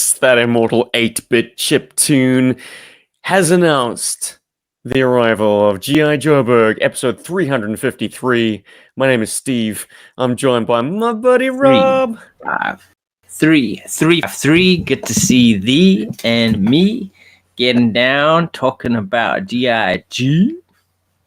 Yes, that immortal 8-bit chiptune has announced the arrival of GI Joburg, episode 353. My name is Steve. I'm joined by my buddy Rob. 353. Good to see thee and me getting down, talking about GI.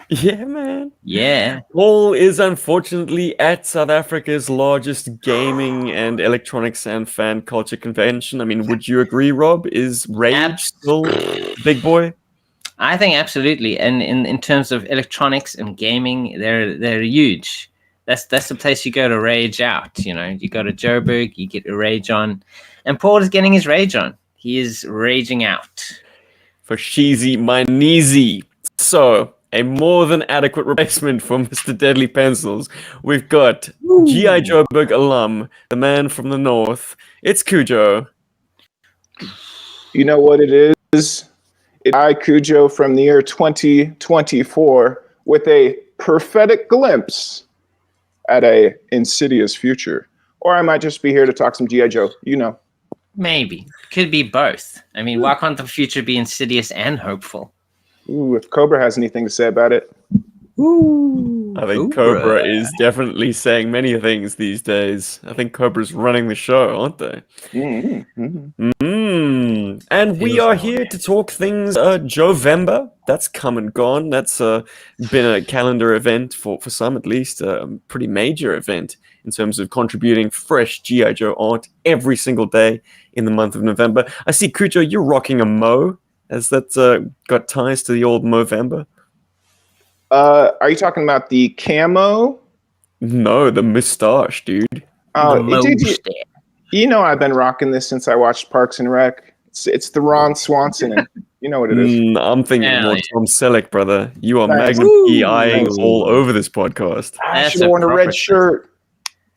Yeah, man. Yeah. Paul is unfortunately at South Africa's largest gaming and electronics and fan culture convention. I mean, would you agree, Rob? Is Rage still big boy? I think absolutely. And in terms of electronics and gaming, they're huge. That's the place you go to rage out. You know, you go to Joburg, you get your rage on, and Paul is getting his rage on. He is raging out For Sheezy, my kneesy. So, a more than adequate replacement for Mr. Deadly Pencils. We've got GI Joburg alum, the man from the north. It's Cujo. You know what it is? I, Cujo, from the year 2024, with a prophetic glimpse at a insidious future. Or I might just be here to talk some GI Joe, you know. Maybe. Could be both. I mean, why can't the future be insidious and hopeful? Ooh, if Cobra has anything to say about it. Ooh, I think Cobra is definitely saying many things these days. I think Cobra's running the show, aren't they? And we are here to talk things Joevember. That's come and gone. That's been a calendar event for some, at least. A pretty major event in terms of contributing fresh GI Joe art every single day in the month of November. I see, Cujo, you're rocking a Mo. Has that got ties to the old Movember? Are you talking about the camo? No, the moustache, dude. You know I've been rocking this since I watched Parks and Rec. It's the Ron Swanson, and you know what it is. I'm thinking more Tom Selleck, brother. You are Magnum PIing all over this podcast. I should have worn a red shirt.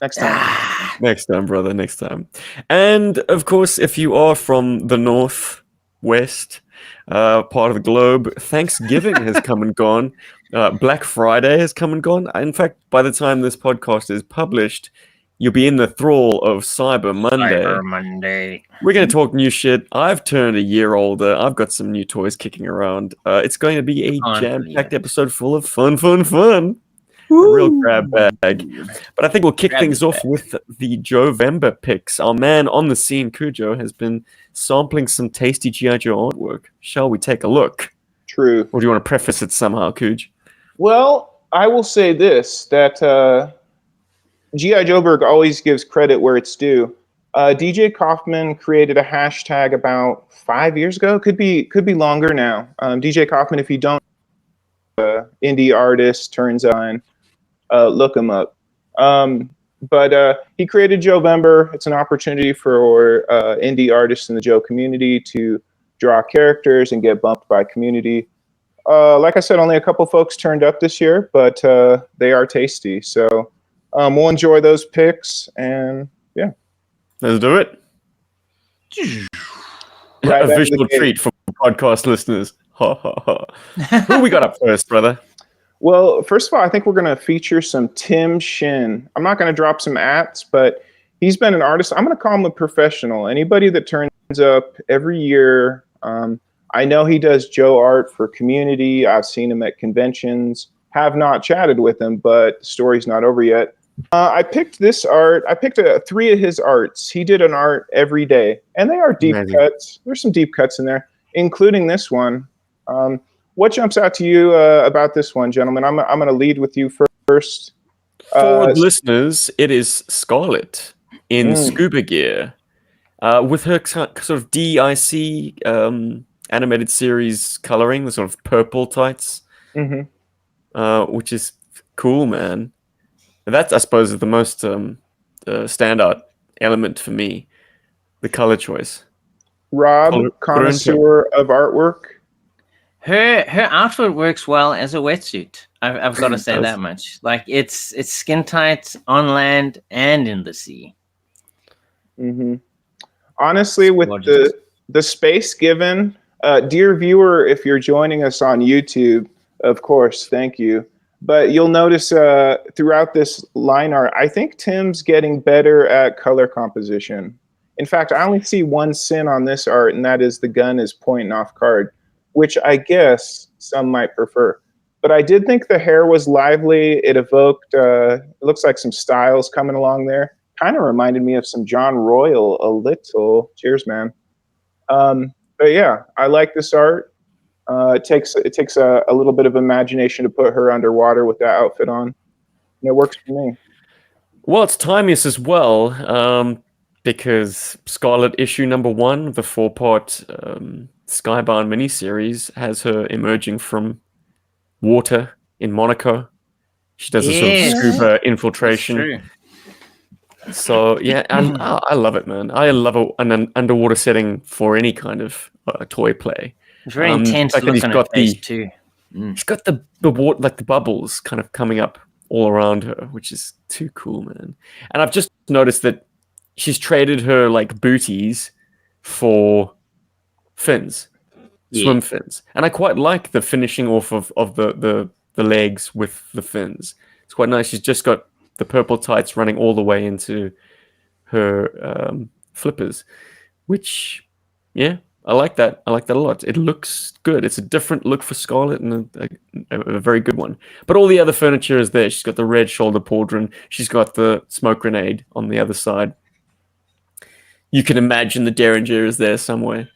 Next time. Next time, brother, next time. And, of course, if you are from the northwest part of the globe, Thanksgiving has come and gone. Black Friday has come and gone. In fact, by the time this podcast is published, you'll be in the thrall of Cyber Monday. We're going to talk new shit. I've turned a year older. I've got some new toys kicking around. It's going to be a jam-packed episode full of fun. A real grab bag. But I think we'll kick things off with the Joevember picks. Our man on the scene, Cujo, has been sampling some tasty GI Joe artwork. Shall we take a look? True. Or do you want to preface it somehow, Cujo? Well, I will say this, that GI Joburg always gives credit where it's due. DJ Kaufman created a hashtag about 5 years ago. Could be longer now. DJ Kaufman, if you don't indie artist, turns on, look him up. But he created Joevember. It's an opportunity for indie artists in the Joe community to draw characters and get bumped by community. Like I said, only a couple folks turned up this year, but they are tasty. So we'll enjoy those picks, and yeah. Let's do it. A visual treat for podcast listeners. Who we got up first, brother? Well, first of all, I think we're going to feature some Tim Shin. I'm not going to drop some ats, but he's been an artist. I'm going to call him a professional. Anybody that turns up every year. I know he does Joe art for community. I've seen him at conventions. Have not chatted with him, but the story's not over yet. I picked this art. I picked 3 of his arts. He did an art every day, and they are deep cuts. There's some deep cuts in there, including this one. What jumps out to you about this one, gentlemen? I'm going to lead with you first. For listeners, it is Scarlet in scuba gear with her sort of DIC animated series coloring, the sort of purple tights, which is cool, man. And that, I suppose, is the most standout element for me, the color choice. Rob, connoisseur of artwork. Her outfit works well as a wetsuit. I've got to say that much. Like it's skin tight on land and in the sea. Honestly, with the space given, dear viewer, if you're joining us on YouTube, of course, thank you. But you'll notice throughout this line art, I think Tim's getting better at color composition. In fact, I only see one sin on this art, and that is the gun is pointing off card, which I guess some might prefer. But I did think the hair was lively. It evoked, it looks like some styles coming along there. Kind of reminded me of some John Royal a little. Cheers, man. But yeah, I like this art. It takes a little bit of imagination to put her underwater with that outfit on. And it works for me. Well, it's timeless as well, because Scarlet issue #1, the 4-part Skybound miniseries, has her emerging from water in Monaco. She does a sort of scuba infiltration. True. So yeah, I love it, man. I love an underwater setting for any kind of toy play. It's very intense the fact that look on her face too. She's got the water, like the bubbles kind of coming up all around her, which is too cool, man. And I've just noticed that she's traded her like booties for fins, swim fins, and I quite like the finishing off of the legs with the fins. It's quite nice. She's just got the purple tights running all the way into her flippers, which, yeah, I like that. I like that a lot. It looks good. It's a different look for Scarlet and a very good one. But all the other furniture is there. She's got the red shoulder pauldron. She's got the smoke grenade on the other side. You can imagine the Derringer is there somewhere.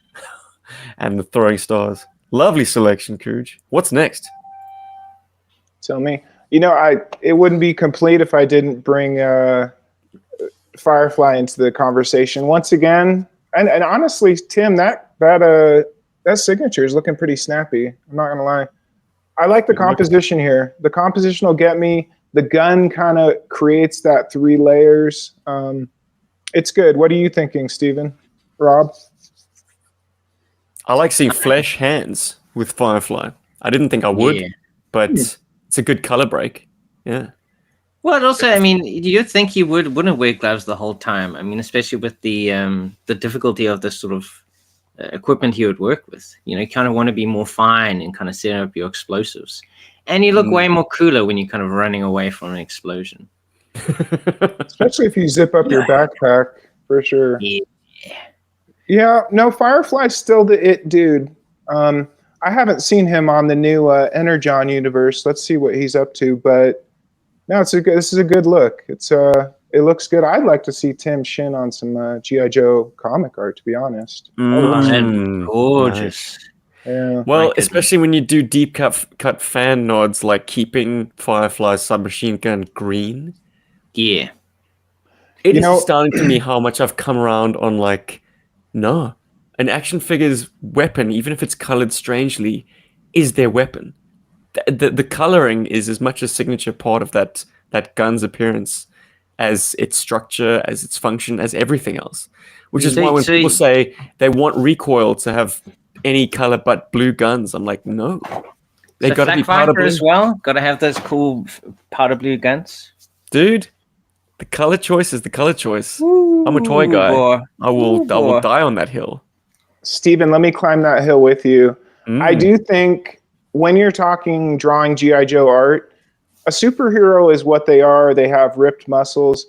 And the throwing stars. Lovely selection, Cujo. What's next? Tell me. It wouldn't be complete if I didn't bring Firefly into the conversation once again. And honestly, Tim, that signature is looking pretty snappy. I'm not gonna lie. I like the composition here. The composition will get me. The gun kind of creates that 3 layers. It's good. What are you thinking, Steven? Rob? I like seeing flesh hands with Firefly. I didn't think I would, but it's a good color break. Yeah. Well, also, I mean, you'd think he wouldn't wear gloves the whole time. I mean, especially with the difficulty of the sort of equipment he would work with. You kind of want to be more fine and kind of set up your explosives. And you look way more cooler when you're kind of running away from an explosion. Especially if you zip up your backpack, for sure. Yeah, no, Firefly's still the it dude. I haven't seen him on the new Energon universe. Let's see what he's up to. But no, this is a good look. It looks good. I'd like to see Tim Shin on some GI Joe comic art, to be honest. Gorgeous. Yeah. Well, especially when you do deep cut fan nods, like keeping Firefly's submachine gun green. Yeah. It is astounding to me how much I've come around on an action figure's weapon, even if it's colored strangely, is their weapon. The coloring is as much a signature part of that gun's appearance as its structure, as its function, as everything else. Which is why when people say they want recoil to have any color but blue guns, I'm like, no. They got to be powder blue as well. Got to have those cool powder blue guns, dude. The color choice is the color choice. I'm a toy guy. Boy. I will die on that hill. Steven, let me climb that hill with you. I do think when you're talking drawing G.I. Joe art, a superhero is what they are. They have ripped muscles.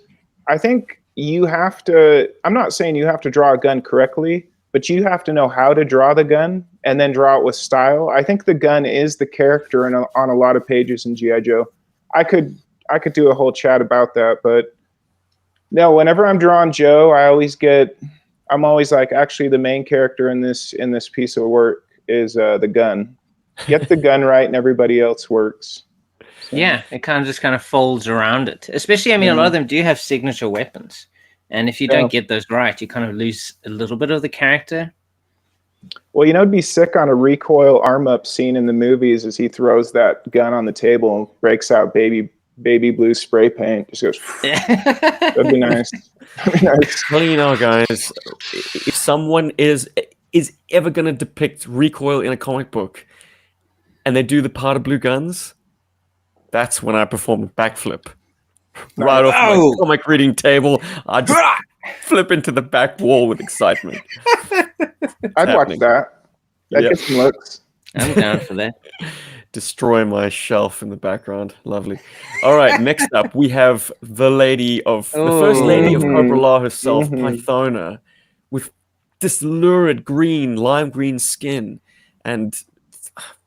I think you have to, I'm not saying you have to draw a gun correctly, but you have to know how to draw the gun and then draw it with style. I think the gun is the character on a lot of pages in G.I. Joe. I could do a whole chat about that, but no, whenever I'm drawing Joe, I'm always like, actually the main character in this piece of work is the gun. Get the gun right and everybody else works. So. Yeah, it kind of folds around it. Especially, I mean, a lot of them do have signature weapons. And if you don't get those right, you kind of lose a little bit of the character. Well, it'd be sick on a recoil arm up scene in the movies as he throws that gun on the table and breaks out baby blue spray paint. Just goes, that'd be nice. Well, guys, if someone is ever going to depict recoil in a comic book and they do the powder blue guns, that's when I perform a backflip. Right off my comic reading table, I just flip into the back wall with excitement. I'd watch that. That gets some looks. I'm down for that. Destroy my shelf in the background. Lovely. All right, next up we have the first lady of Cobra La herself, Pythona. with this lurid green, lime green skin. And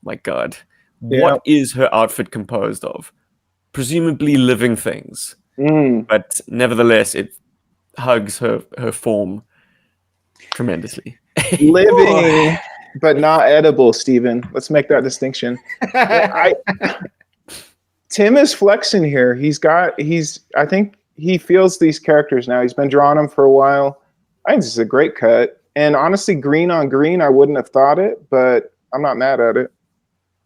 my God, what is her outfit composed of? Presumably living things. But nevertheless, it hugs her form tremendously. Living, but not edible, Steven. Let's make that distinction. Tim is flexing here. I think he feels these characters now. He's been drawing them for a while. I think this is a great cut. And honestly, green on green, I wouldn't have thought it, but I'm not mad at it.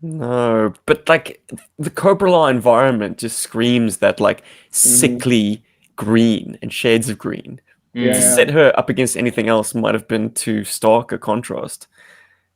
No, but like the Cobra Law environment just screams that like sickly green and shades of green. Yeah. To set her up against anything else might have been too stark a contrast.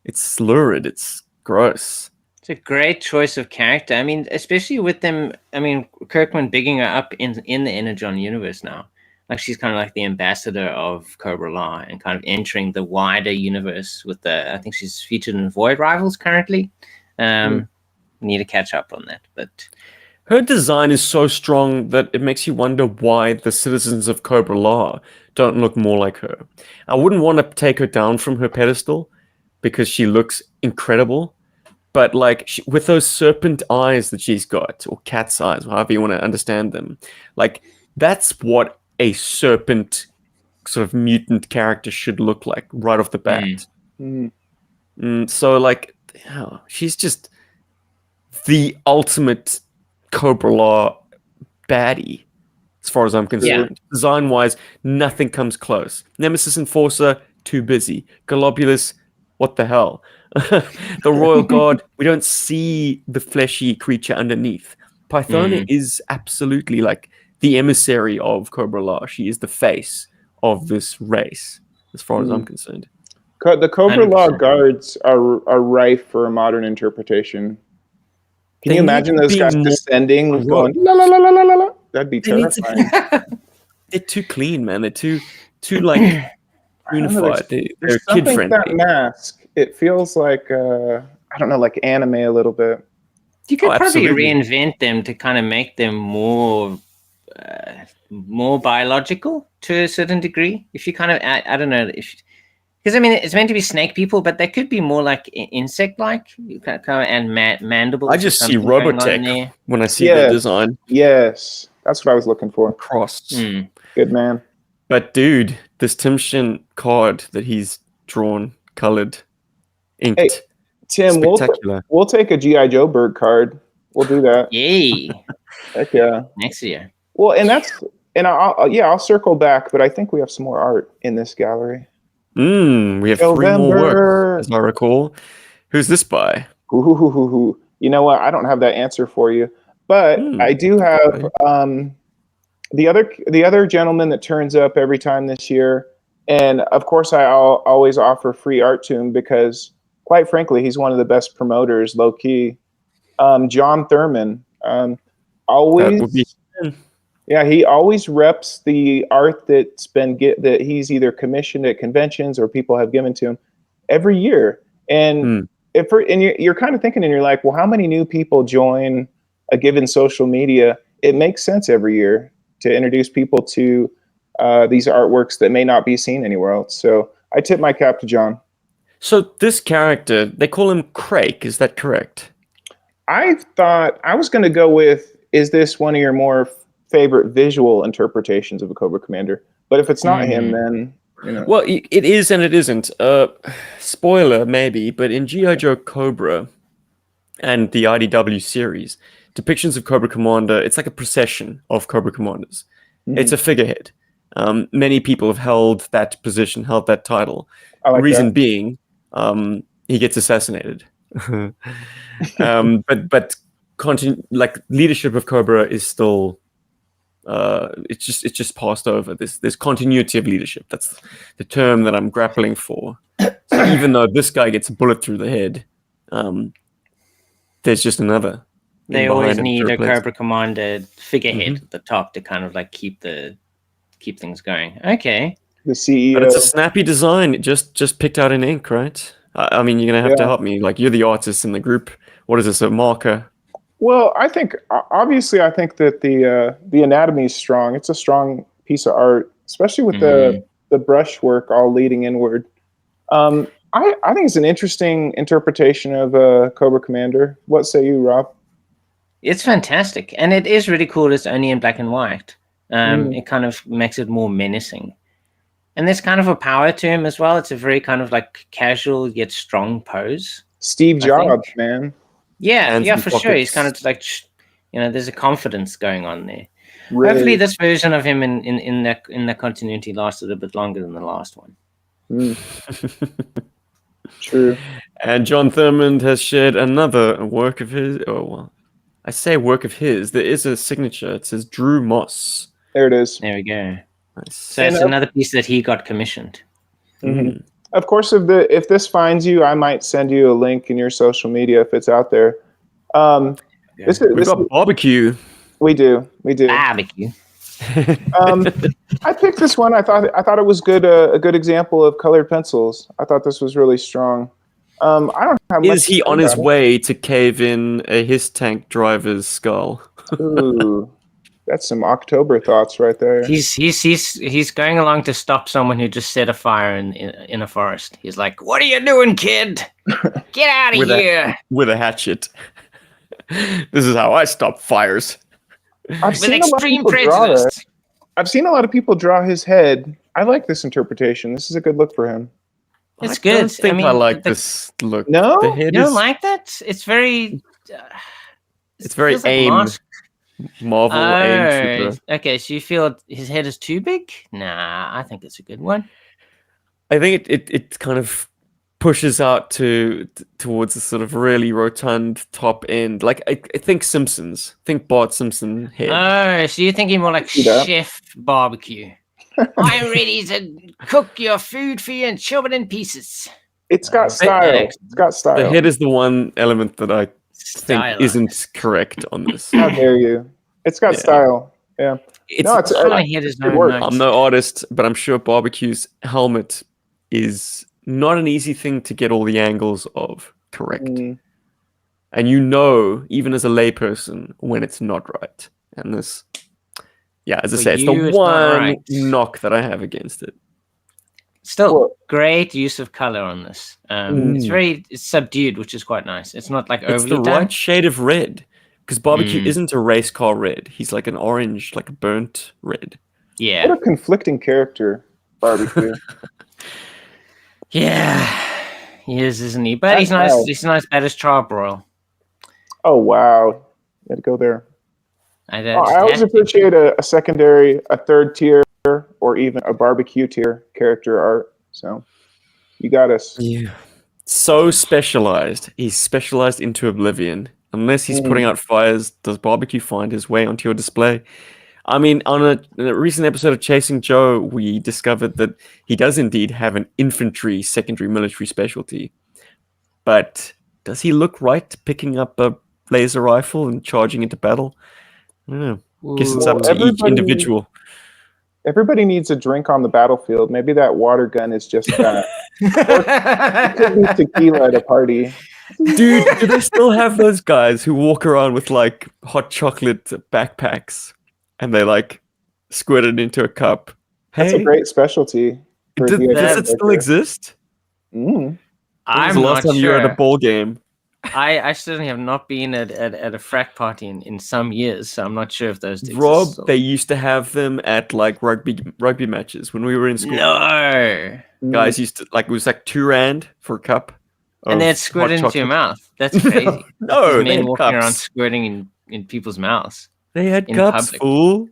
It's lurid. It's gross. It's a great choice of character. I mean, especially with them. I mean, Kirkman bigging her up in the Energon universe now. Like she's kind of like the ambassador of Cobra Law and kind of entering the wider universe with the. I think she's featured in Void Rivals currently. Need to catch up on that, but her design is so strong that it makes you wonder why the citizens of Cobra Law don't look more like her. I wouldn't want to take her down from her pedestal because she looks incredible, but like with those serpent eyes that she's got, or cat's eyes, however you want to understand them, like that's what a serpent sort of mutant character should look like right off the bat. So like, she's just the ultimate Cobra Law baddie, as far as I'm concerned. Design-wise, nothing comes close. Nemesis Enforcer, too busy. Globulus, what the hell? The Royal Guard, we don't see the fleshy creature underneath. Pythona is absolutely like the emissary of Cobra Law. She is the face of this race, as far as I'm concerned. The Cobra 100%. Law guards are rife for a modern interpretation. Can you imagine those guys descending, going la la la la la la? That'd be terrifying. They're too clean, man. They're too like unified. They're kid friendly. That mask, it feels like I don't know, like anime a little bit. You could probably reinvent them to kind of make them more biological to a certain degree. If you kind of, I don't know, because I mean it's meant to be snake people, but they could be more like insect-like, kind of, and mandibles. I just see Robotech when I see the design. Yes, that's what I was looking for. Crossed. Good man. But dude, this Tim Shin card that he's drawn, colored, inked. Hey, Tim, we'll take a GI Joburg card. We'll do that. Yay! Heck yeah. Next year. Well, I'll circle back, but I think we have some more art in this gallery. We have Joevember. 3 more works, as I recall. Who's this by? You know what? I don't have that answer for you, but I do have the other gentleman that turns up every time this year, and of course I'll always offer free art to him because, quite frankly, he's one of the best promoters, low key. John Thurman, always. Yeah, he always reps the art that he's either commissioned at conventions or people have given to him every year. And you're kind of thinking, and you're like, well, how many new people join a given social media? It makes sense every year to introduce people to these artworks that may not be seen anywhere else. So I tip my cap to John. So this character, they call him Crake. Is that correct? I thought I was going to go with, is this one of your more favorite visual interpretations of a Cobra Commander? But if it's not him, then well, it is and it isn't. Spoiler maybe, but in GI Joe Cobra and the IDW series, depictions of Cobra Commander, it's like a procession of Cobra Commanders. It's a figurehead. Many people have held that position, held that title. Reason being, he gets assassinated. But like leadership of Cobra is still. It's just passed over. There's continuity of leadership. That's the term that I'm grappling for. So even though this guy gets a bullet through the head, there's just another. They always need a Cobra Commander figurehead at the top to kind of like keep things going. Okay. The CEO. But it's a snappy design. Just picked out in ink, right? I mean, you're gonna have to help me. Like, you're the artist in the group. What is this? A marker? Well, I think that the anatomy is strong. It's a strong piece of art, especially with the brushwork all leading inward. I think it's an interesting interpretation of Cobra Commander. What say you, Rob? It's fantastic, and it is really cool. It's only in black and white. It kind of makes it more menacing, and there's kind of a power to him as well. It's a very kind of like casual yet strong pose. Steve I Jobs, think. man. Yeah, Hands yeah, in for sure. He's pockets. kind of like, there's a confidence going on there. Really, Hopefully, this version of him in that continuity lasted a bit longer than the last one. true. And John Thurmond has shared another work of his. Oh, well, I say work of his. There is a signature. It says Drew Moss. There it is. There we go. Nice. So it's another piece that he got commissioned. Mm-hmm. Of course, if this finds you, I might send you a link in your social media if it's out there. We've got barbecue. We do. Barbecue. I picked this one. I thought it was good. A good example of colored pencils. I thought this was really strong. I don't have much. Is he on his way to cave in a his tank driver's skull? Ooh, that's some October thoughts right there. He's going along to stop someone who just set a fire in a forest. He's like, "What are you doing, kid? Get out of here!" With a hatchet. This is how I stop fires. I've With extreme prejudice. I've seen a lot of people draw his head. I like this interpreration. This is a good look for him. It's I good. don't think I like this look. No? The head You don't is, like that? It's very. it's very feels like aim. mask- Marvel aim shooter. Okay, so you feel his head is too big? Nah, I think it's a good one. I think it kind of pushes out towards a sort of really rotund top end. Like I think Simpsons. Think Bart Simpson head. Oh, so you're thinking more like see that. Chef Barbecue. I'm ready to cook your food for you and chop it in pieces. It's got style. It's got style. The head is the one element that I think Style. isn't correct on this. How dare you? It's got style. Yeah. It's, My head is good no work. notes. I'm no artist, but I'm sure Barbecue's helmet is not an easy thing to get all the angles of correct. And you know, even as a layperson, when it's not right. And this, as I say, it's the one knock that I have against it. Still, great use of color on this. It's subdued, which is quite nice. It's not like overly It's the done. right shade of red. Because Barbecue isn't a race car red. He's like an orange, like a burnt red. Yeah. What a conflicting character, Barbecue. Yeah. He is, isn't he? But he's nice. He's not as bad as Charbroil. Oh, wow. You had to go there. I always appreciate a secondary, a third tier, or even a barbecue tier character art. So you got us. Yeah. So specialized. He's specialized into oblivion. Unless he's putting out fires, does Barbecue find his way onto your display? I mean, on a recent episode of Chasing Joe, we discovered that he does indeed have an infantry secondary military specialty. But does he look right picking up a laser rifle and charging into battle? I don't know. Guess it's up to each individual. Everybody needs a drink on the battlefield. Maybe that water gun is just that. It could be tequila at a party. Dude, do they still have those guys who walk around with like hot chocolate backpacks and they like squirt it into a cup? That's a great specialty. Does it still exist? Mm. When was the last time you were at a ball game? I certainly have not been at a frat party in some years, so I'm not sure if those exist. Rob, they used to have them at like rugby matches when we were in school. No. Guys used to like, it was like R2 for a cup. And they'd squirt it into your mouth. That's crazy. No, men walking around squirting in people's mouths. They had cups, fool.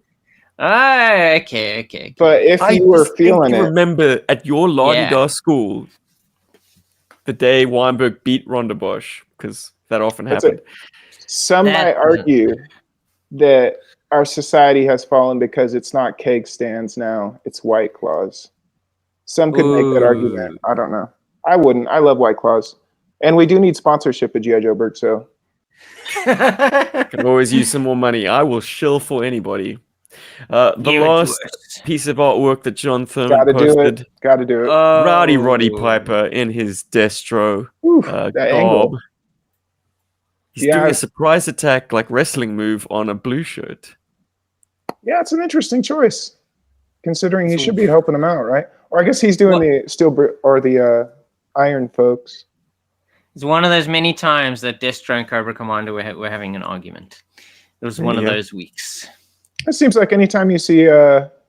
Oh, okay. But if you were feeling it, remember at your La-di-da school, the day Weinberg beat Ronda Bosch, because that often happened. Some might argue that our society has fallen because it's not keg stands now; it's White Claws. Some could make that argument. I don't know. I wouldn't. I love White Claws. And we do need sponsorship at GI Joburg, so. Can always use some more money. I will shill for anybody. The last piece of artwork that John Thurman posted. Gotta do it. Rowdy Roddy Piper in his Destro garb. He's doing a surprise attack, like wrestling move on a blue shirt. Yeah, it's an interesting choice, considering he should be helping him out, right? Or I guess he's doing the the Iron folks. It's one of those many times that Destro and Cobra Commander were having an argument. It was one of those weeks. It seems like anytime you see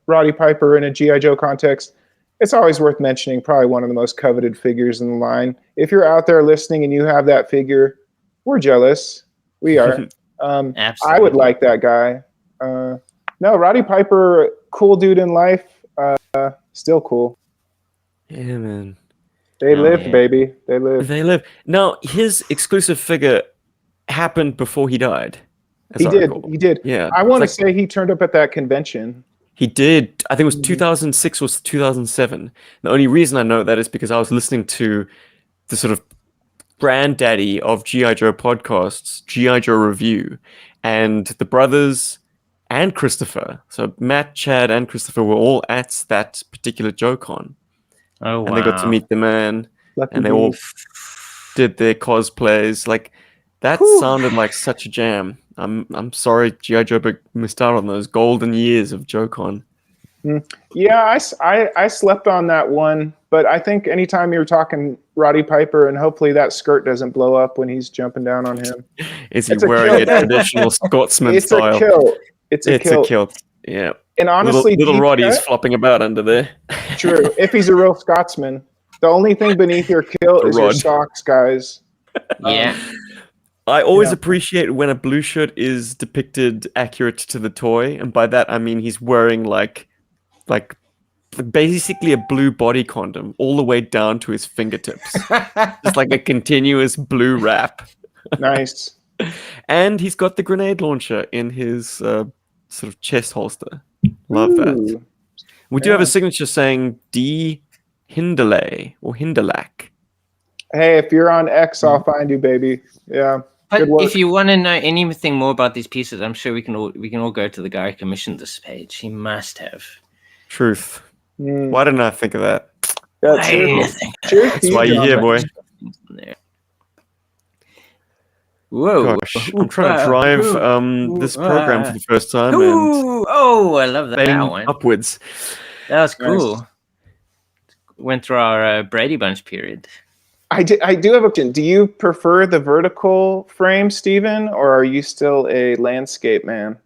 Roddy Piper in a GI Joe context, it's always worth mentioning. Probably one of the most coveted figures in the line. If you're out there listening and you have that figure, we're jealous. We are. Absolutely. I would like that guy. No, Roddy Piper, cool dude in life. Still cool. Yeah, man. They lived, baby. They lived. They live. Now, his exclusive figure happened before he died. He did. Yeah. I want to say he turned up at that convention. He did. I think it was 2006 or 2007. The only reason I know that is because I was listening to the sort of granddaddy of GI Joe podcasts, GI Joe Review, and the brothers and Christopher. So Matt, Chad, and Christopher were all at that particular JoeCon. Oh, wow. And they got to meet the man, Lucky and they all did their cosplays. Like, that sounded like such a jam. I'm sorry GI Joburg missed out on those golden years of JoeCon. Yeah, I slept on that one, but I think anytime you're talking Roddy Piper, and hopefully that skirt doesn't blow up when he's jumping down on him. Is he wearing a traditional Scotsman style? It's a kilt. It's a kilt. Yeah. And honestly, little Roddy's flopping about under there. True. If he's a real Scotsman, the only thing beneath your kilt is your socks, guys. Yeah. I always appreciate when a blue shirt is depicted accurate to the toy, and by that I mean he's wearing like basically a blue body condom all the way down to his fingertips. Just like a continuous blue wrap. Nice. And he's got the grenade launcher in his sort of chest holster. Love that. We do have a signature saying D. Hinderley or Hinderlack. Hey, if you're on X, I'll find you, baby. Yeah. But if you want to know anything more about these pieces, I'm sure we can all go to the guy who commissioned this page. He must have. Truth. Why didn't I think of that? That's why you're here, boy. Whoa. Gosh, I'm trying to drive this program for the first time. I love that one. Upwards. That was cool. Nice. Went through our Brady Bunch period. I do have a question. Do you prefer the vertical frame, Steven, or are you still a landscape man?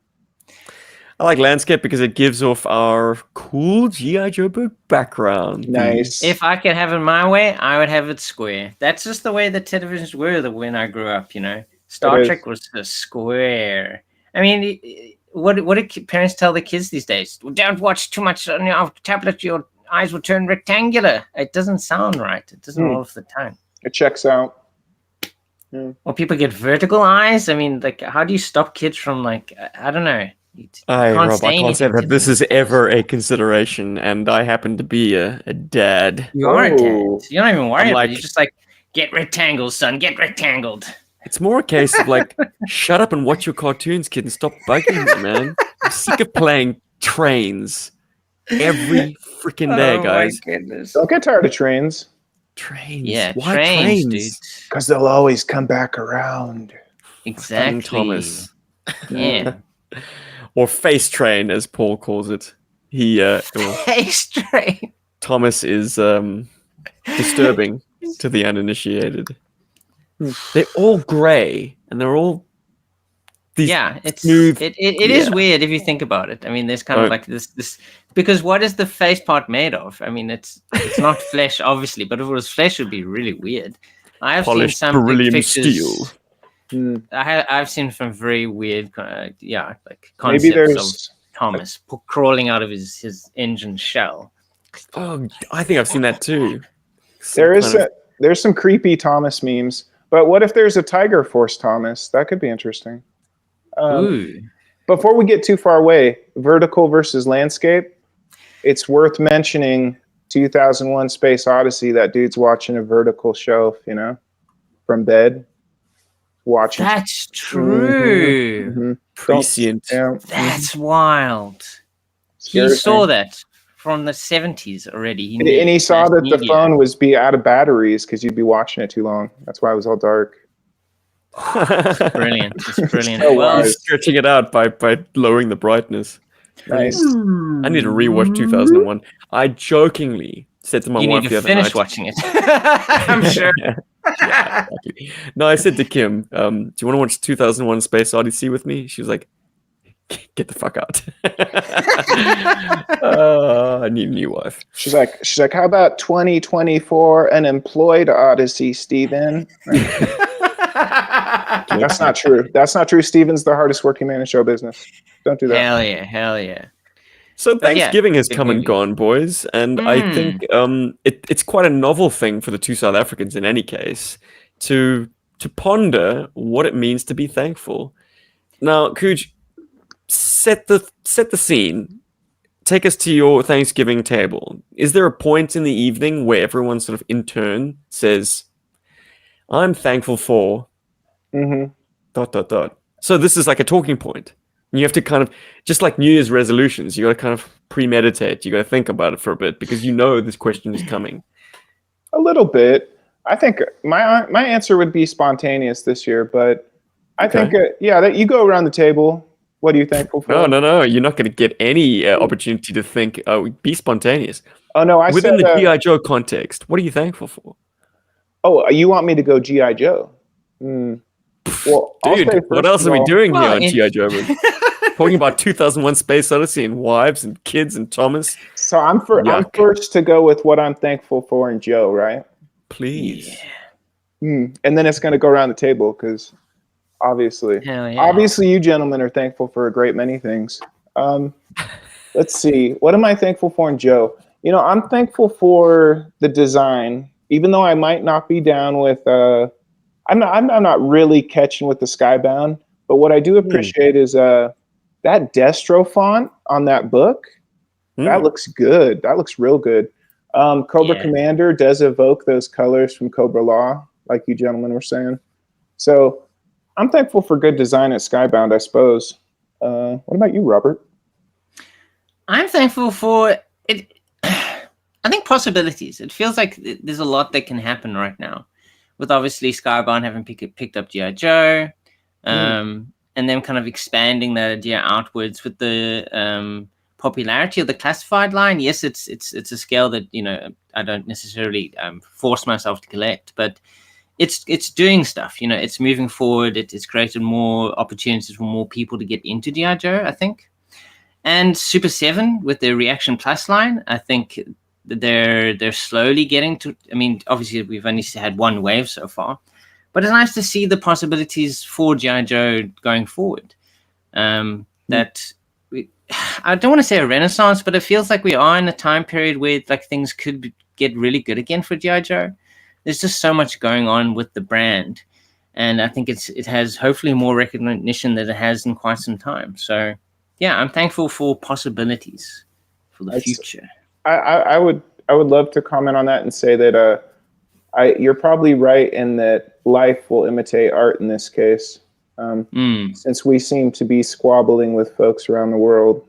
I like landscape because it gives off our cool GI Joburg background. Nice. If I could have it my way, I would have it square. That's just the way the televisions were when I grew up, you know. Star Trek was a square. I mean, what do parents tell the kids these days? Don't watch too much on your tablet, your eyes will turn rectangular. It doesn't sound right. It doesn't all of the time. It checks out. Or people get vertical eyes. I mean, like, how do you stop kids from, like, I don't know. Rob, I can't say that this is ever a consideration, and I happen to be a dad. You are a dad. You're not even worried about it. You're just like, get rectangled, son. Get rectangled. It's more a case of like, shut up and watch your cartoons, kid, and stop bugging me, man. I'm sick of playing trains every freaking day, guys. My goodness. Don't get tired of trains. Trains. Yeah, why trains, dude? Because they'll always come back around. Exactly. Thomas. Yeah. Or face train, as Paul calls it. Face train. Thomas is disturbing to the uninitiated. They're all grey, and they're all it's smooth. It is weird if you think about it. I mean, there's kind of like this because what is the face part made of? I mean, it's not flesh, obviously, but if it was flesh, it would be really weird. I have seen some beryllium steel. I've seen some very weird, like concepts of Thomas crawling out of his engine shell. Oh, I think I've seen that too. There's some creepy Thomas memes, but what if there's a Tiger Force Thomas? That could be interesting. Before we get too far away, vertical versus landscape, it's worth mentioning 2001 Space Odyssey. That dude's watching a vertical shelf, you know, from bed. Watching. That's true. Prescient. That's wild. He saw that from the 70s already. And he saw that the phone was out of batteries because you'd be watching it too long. That's why it was all dark. It's brilliant. It's brilliant. So he's stretching it out by lowering the brightness. Nice. I need to rewatch 2001. I jokingly said to my You need wife to the other finish night. watching it. I'm sure. Yeah, exactly. No, I said to Kim, do you want to watch 2001 Space Odyssey with me? She was like, get the fuck out. I need a new wife. She's like, how about 2024, an employed Odyssey, Steven? That's not true. That's not true. Steven's the hardest working man in show business. Don't do that. Hell yeah. So But yeah, Thanksgiving has good come and movie. gone, boys, and I think it's quite a novel thing for the two South Africans in any case to ponder what it means to be thankful. Now, Cuj, set the scene. Take us to your Thanksgiving table. Is there a point in the evening where everyone sort of in turn says, "I'm thankful for Mm-hmm. ... So this is like a talking point. You have to kind of, just like New Year's resolutions, you got to kind of premeditate. You got to think about it for a bit because you know this question is coming. A little bit. I think my answer would be spontaneous this year, but I think that you go around the table. What are you thankful for? No. You're not going to get any opportunity to think. Be spontaneous. Oh no, I within said the GI Joe context. What are you thankful for? Oh, you want me to go GI Joe? Well, dude, what else are we doing here on GI Joe? Talking about 2001 Space Odyssey and wives and kids and Thomas. So I'm first to go with what I'm thankful for in Joe, right? Please. Yeah. And then it's going to go around the table because obviously you gentlemen are thankful for a great many things. Let's see. What am I thankful for in Joe? You know, I'm thankful for the design, even though I might not be down with I'm not really catching with the Skybound, but what I do appreciate is that Destro font on that book. That looks good. That looks real good. Cobra Commander does evoke those colors from Cobra Law, like you gentlemen were saying. So I'm thankful for good design at Skybound, I suppose. What about you, Robert? I'm thankful for it. I think possibilities. It feels like there's a lot that can happen right now, with obviously Skybound having picked up GI Joe, and then kind of expanding that idea outwards with the popularity of the classified line. Yes, it's a scale that I don't necessarily force myself to collect, but it's doing stuff. It's moving forward. It's created more opportunities for more people to get into GI Joe, I think. And Super 7 with their Reaction Plus line, I think they're slowly getting to. I mean, obviously we've only had one wave so far, but it's nice to see the possibilities for GI Joe going forward. That I don't want to say a renaissance, but it feels like we are in a time period where like things could get really good again for GI Joe. There's just so much going on with the brand, and I think it has hopefully more recognition than it has in quite some time. So yeah, I'm thankful for possibilities for the future. I would love to comment on that and say that you're probably right in that life will imitate art in this case, since we seem to be squabbling with folks around the world.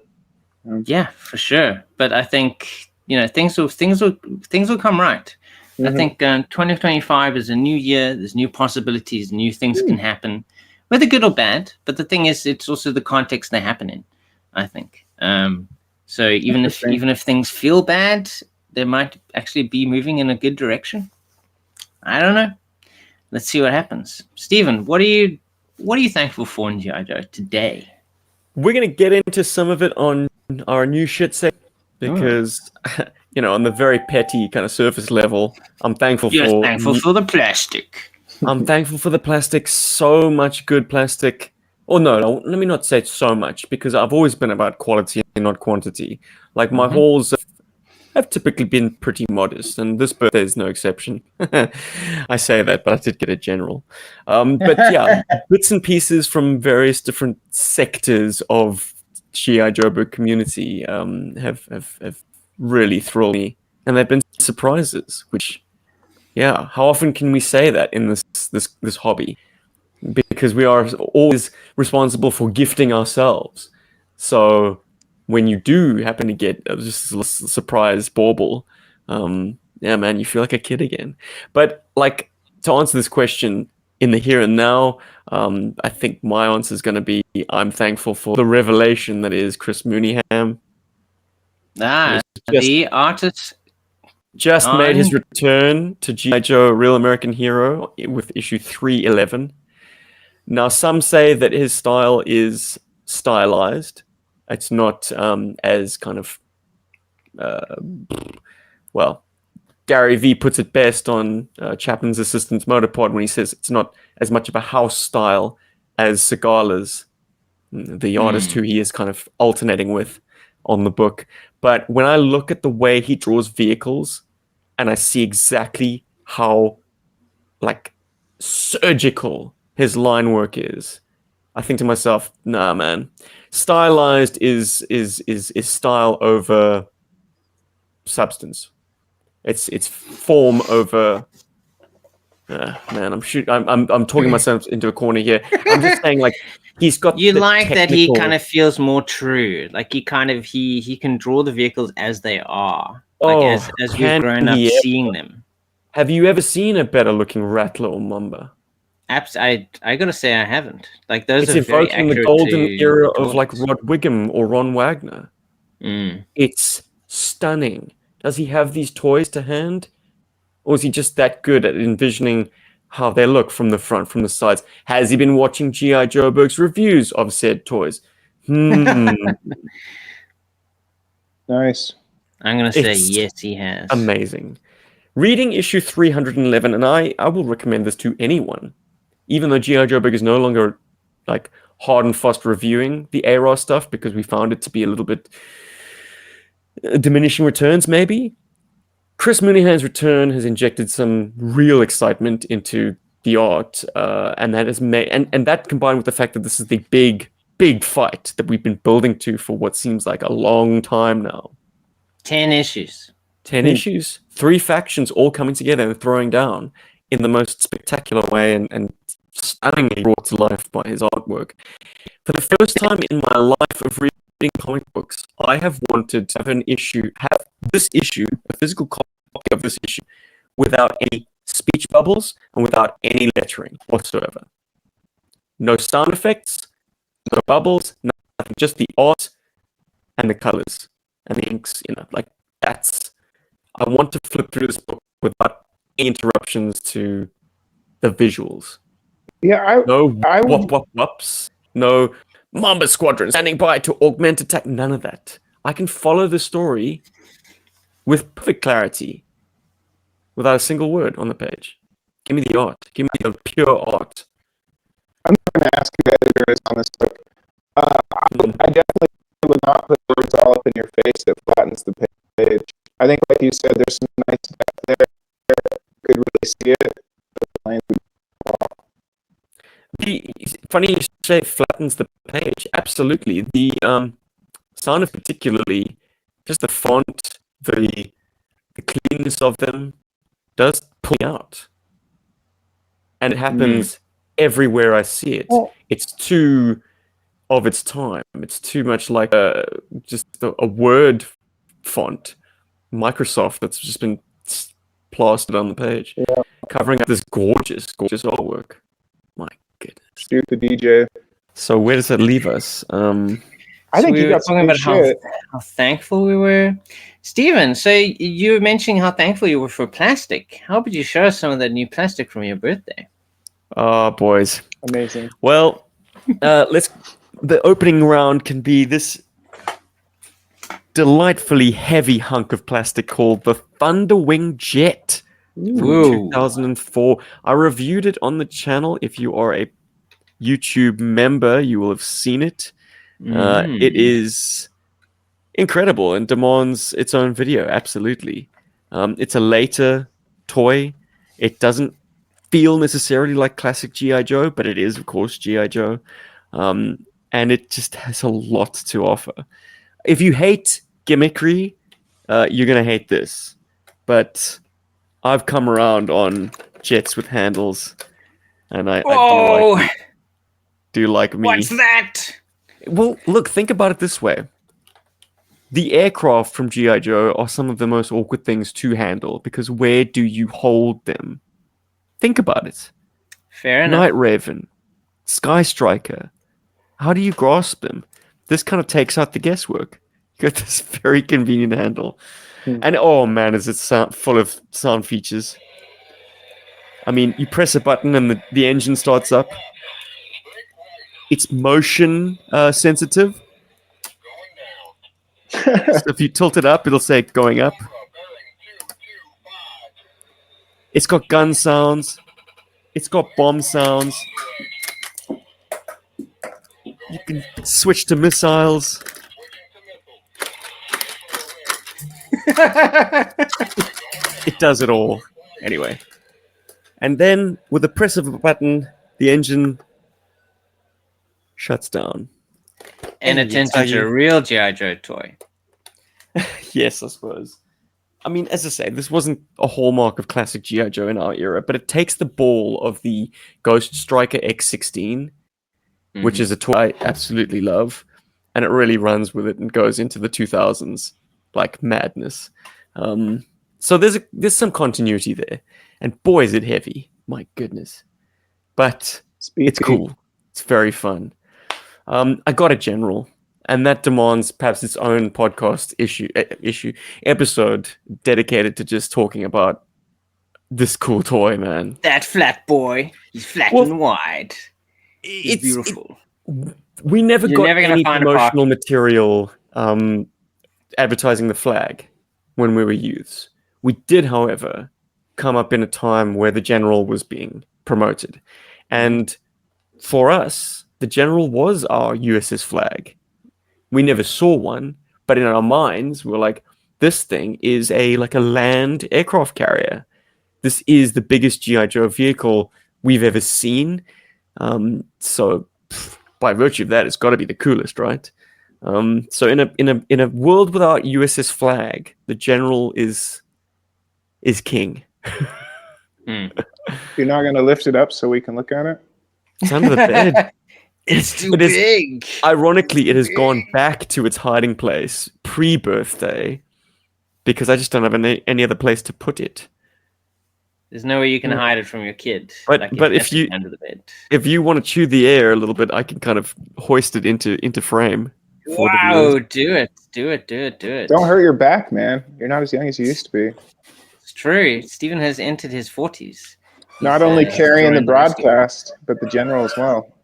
Yeah, for sure. But I think things will come right. I think 2025 is a new year. There's new possibilities, new things can happen, whether good or bad. But the thing is, it's also the context they happen in, I think. So even if things feel bad, they might actually be moving in a good direction. I don't know. Let's see what happens. Stephen, what are you thankful for in GI Joe today? We're gonna get into some of it on our new shit segment because on the very petty kind of surface level, I'm thankful for the plastic. I'm thankful for the plastic. So much good plastic. Oh no, let me not say so much, because I've always been about quality and not quantity. Like my hauls have typically been pretty modest, and this birthday is no exception. I say that, but I did get a general. But yeah, bits and pieces from various different sectors of GI Joburg community have really thrilled me, and they've been surprises. Which, yeah, how often can we say that in this hobby? Because we are always responsible for gifting ourselves. So when you do happen to get just a surprise bauble, yeah, man, you feel like a kid again. But like, to answer this question in the here and now, I think my answer is going to be I'm thankful for the revelation that is Chris Mooneyham. The artist. just made his On return to GI Joe: Real American Hero with issue 311. Now, some say that his style is stylized. It's not as kind of well. Gary V puts it best on Chapman's Assistant's Motorpod when he says it's not as much of a house style as Segala's, the artist who he is kind of alternating with on the book. But when I look at the way he draws vehicles and I see exactly how like surgical his line work is, I think to myself, nah, man, stylized is style over substance. It's form over. Man, I'm talking myself into a corner here. I'm just saying, like, he's got. you the like that he technical- kind of feels more true. Like he can draw the vehicles as they are. Like Oh, as we've can grown up he ever? seeing them. Have you ever seen a better looking Rattler or Mamba? I gotta say I haven't. Like those It's are very evoking the accurate golden to era the of like drawings. Rod Wiggum or Ron Wagner. Mm. It's stunning. Does he have these toys to hand? Or is he just that good at envisioning how they look from the front, from the sides? Has he been watching GI Joburg's reviews of said toys? Nice. I'm gonna say It's yes, he has. amazing. Reading issue 311, and I will recommend this to anyone, even though GI Joburg is no longer like hard and fast reviewing the ARA stuff because we found it to be a little bit diminishing returns, maybe. Chris Mooneyhan's return has injected some real excitement into the art, and that has made and that combined with the fact that this is the big fight that we've been building to for what seems like a long time now. 10 issues. 10 issues, 3 factions all coming together and throwing down in the most spectacular way and stunningly brought to life by his artwork. For the first time in my life of reading comic books, I have wanted to have this issue, a physical copy of this issue, without any speech bubbles and without any lettering whatsoever. No sound effects, no bubbles, nothing, just the art and the colors and the inks, like that's. I want to flip through this book without any interruptions to the visuals. Yeah, No I would. whops. No Mamba Squadron standing by to augment attack. None of that. I can follow the story with perfect clarity without a single word on the page. Give me the art. Give me the pure art. I'm going to ask you, editors, on this book. I definitely would not put words all up in your face that flattens the page. I think, like you said, there's some nice stuff there. You could really see it. The lines would Funny you say flattens the page. Absolutely. The sound of particularly just the font, the cleanness of them does pull me out. And it happens everywhere I see it. Well, it's too of its time. It's too much like just a Word font, Microsoft, that's just been plastered on the page, covering up this gorgeous artwork. My goodness. shoot the DJ. So where does that leave us? I think we you were got some talking good about shit. how thankful we were. Steven, so you were mentioning how thankful you were for plastic. How would you show us some of that new plastic from your birthday? Oh, boys. Amazing. Well, the opening round can be this delightfully heavy hunk of plastic called the Thunderwing Jet from Whoa. 2004. I reviewed it on the channel. If you are a YouTube member, you will have seen it. It is incredible and demands its own video, absolutely. It's a later toy. It doesn't feel necessarily like classic GI Joe, but it is, of course, GI Joe. And it just has a lot to offer. If you hate gimmickry, you're going to hate this. But I've come around on jets with handles, and I do like me. What's that? Well, look, think about it this way. The aircraft from GI Joe are some of the most awkward things to handle, because where do you hold them? Think about it. Fair enough. Night Raven, Sky Striker. How do you grasp them? This kind of takes out the guesswork. You got this very convenient handle. And oh man, is it full of sound features. I mean, you press a button and the engine starts up. It's motion sensitive. So if you tilt it up, it'll say going up. It's got gun sounds. It's got bomb sounds. You can switch to missiles. It does it all. Anyway. And then, with the press of a button, the engine shuts down. And it turns into a real GI Joe toy. Yes, I suppose. I mean, as I say, this wasn't a hallmark of classic GI Joe in our era, but it takes the ball of the Ghost Striker X16, which is a toy I absolutely love, and it really runs with it and goes into the 2000s like madness. So there's some continuity there, and boy, is it heavy! My goodness, but it's cool. It's very fun. I got a general. And that demands perhaps its own podcast episode dedicated to just talking about this cool toy, man. That flat boy. He's flat and wide. It's beautiful. We never got any promotional material advertising the flag when we were youths. We did, however, come up in a time where the General was being promoted. And for us, the General was our USS flag. We never saw one, but in our minds, we were like, this thing is like a land aircraft carrier. This is the biggest GI Joe vehicle we've ever seen. So by virtue of that, it's got to be the coolest, right? So in a world without USS flag, the General is king. You're not going to lift it up so we can look at it? It's under the bed. It's too big. Ironically, it has gone back to its hiding place pre-birthday because I just don't have any other place to put it. There's no way you can hide it from your kid. But if you under the bed. If you want to chew the air a little bit, I can kind of hoist it into frame. Wow, do it. Don't hurt your back, man. You're not as young as you used to be. It's true. Stephen has entered his 40s. Not only carrying the broadcast, but the General as well.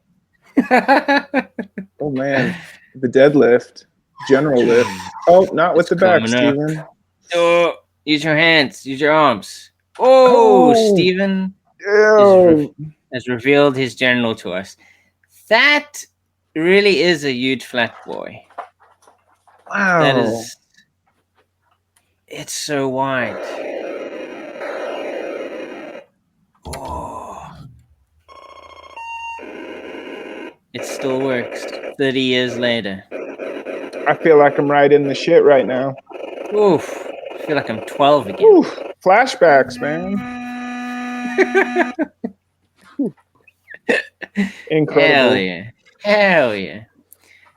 Oh man, the deadlift, General lift. Oh, not with the back, Stephen. Oh, use your hands, use your arms. Oh, Stephen has revealed his General to us. That really is a huge flat boy. Wow. It's so wide. It still works 30 years later. I feel like I'm right in the shit right now. Oof. I feel like I'm 12 again. Oof. Flashbacks, man. Incredible. Hell yeah.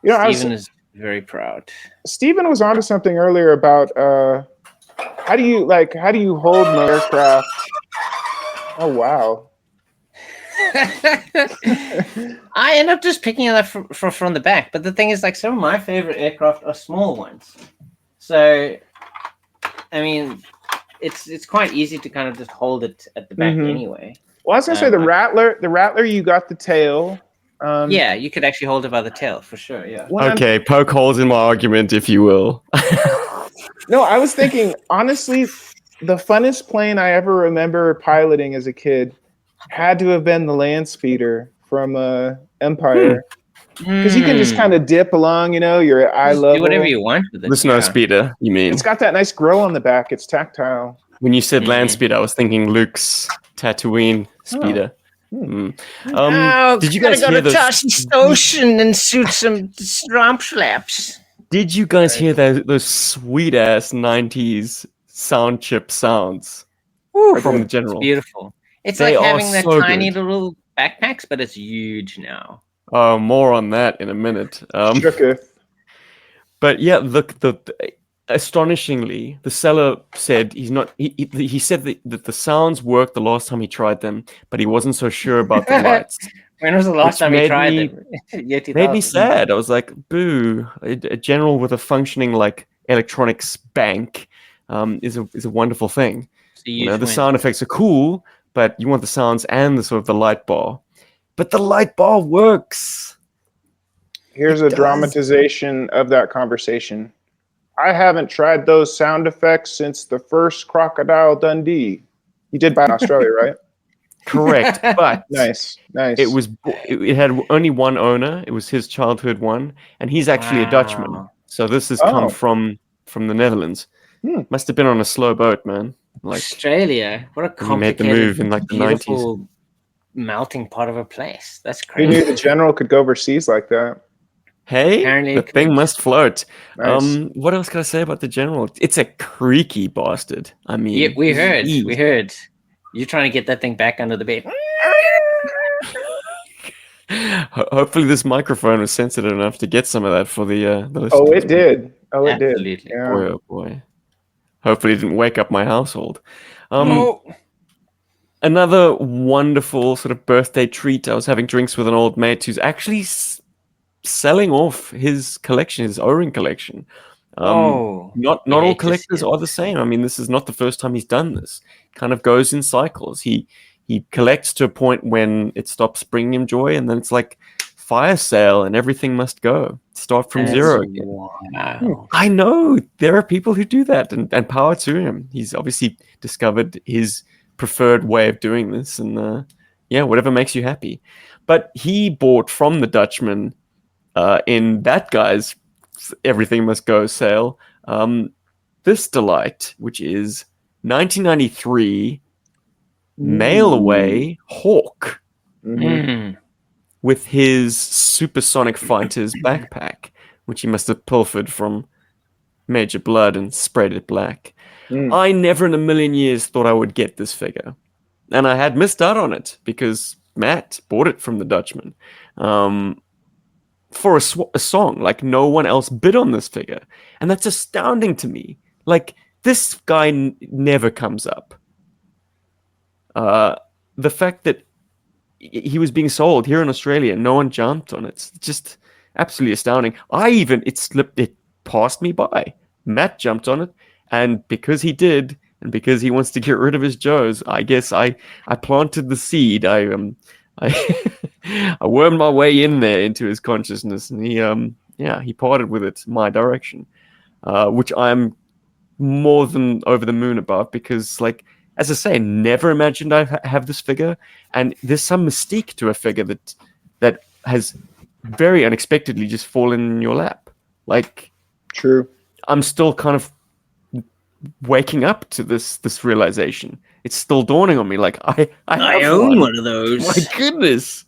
You know, Stephen is very proud. Stephen was onto something earlier about how do you hold an aircraft? Oh wow. I end up just picking it up from the back, but the thing is, like, some of my favorite aircraft are small ones. So, I mean, it's quite easy to kind of just hold it at the back anyway. Well, I was gonna say the Rattler, you got the tail. Yeah, you could actually hold it by the tail for sure. Yeah. Okay, poke holes in my argument, if you will. No, I was thinking, honestly, the funnest plane I ever remember piloting as a kid had to have been the land speeder from Empire, because you can just kind of dip along, you're at eye level. Do whatever you want with it. The snow speeder, you mean? It's got that nice grill on the back. It's tactile. When you said land speeder, I was thinking Luke's Tatooine speeder. Did you guys hear those? Ocean and shoot some romp slaps. Did you guys hear those sweet ass 90s sound chip sounds from the General? It's beautiful. It's like having the tiny little backpacks, but it's huge now. More on that in a minute. But yeah, astonishingly, the seller said he said that the sounds worked the last time he tried them, but he wasn't so sure about the lights. When was the last time he tried them? Made me sad. I was like, boo, a General with a functioning like electronics bank is a wonderful thing. So The sound effects are cool, but you want the sounds and the sort of the light bar. But the light bar works. Here's a dramatization of that conversation. I haven't tried those sound effects since the first Crocodile Dundee. You did buy in Australia, right? Correct, but Nice. it had only one owner. It was his childhood one, and he's actually a Dutchman. So this has come from the Netherlands. Must have been on a slow boat, man. Like Australia, what a complicated, he made the move in like the beautiful melting pot of a place. That's Who crazy. knew the general could go overseas like that? Hey, Apparently the it thing could. must float. Nice. What else can I say about the general? It's a creaky bastard. I mean, Yeah, we heard. geez. We heard. You're trying to get that thing back under the bed. Hopefully, this microphone was sensitive enough to get some of that for the listeners. Oh, it did. Oh, it Absolutely. did. Yeah. Boy, oh boy. Hopefully, it didn't wake up my household. No. Another wonderful sort of birthday treat. I was having drinks with an old mate who's actually selling off his collection, his O-ring collection. Oh, Not you all hate to collectors see it. are the same. I mean, this is not the first time he's done this. Kind of goes in cycles. He collects to a point when it stops bringing him joy, and then it's like fire sale, and everything must go. Start from zero again. Wow. I know there are people who do that, and power to him. He's obviously discovered his preferred way of doing this, and whatever makes you happy. But he bought from the Dutchman in that guy's Everything Must Go sale this delight, which is 1993 mail away Hawk with his supersonic fighter's backpack, which he must have pilfered from Major Blood and sprayed it black. I never in a million years thought I would get this figure, and I had missed out on it because Matt bought it from the Dutchman for a song. Like, no one else bid on this figure, and that's astounding to me. Like, this guy never comes up. The fact that he was being sold here in Australia, no one jumped on it. It's just absolutely astounding. It passed me by. Matt jumped on it, and because he did, and because he wants to get rid of his Joes, I guess I planted the seed. I wormed my way in there into his consciousness, and he parted with it my direction, which I'm more than over the moon about, because, like, as I say, never imagined I'd have this figure, and there's some mystique to a figure that has very unexpectedly just fallen in your lap. Like, True. I'm still kind of waking up to this realization. It's still dawning on me. Like, I own one of those. My goodness,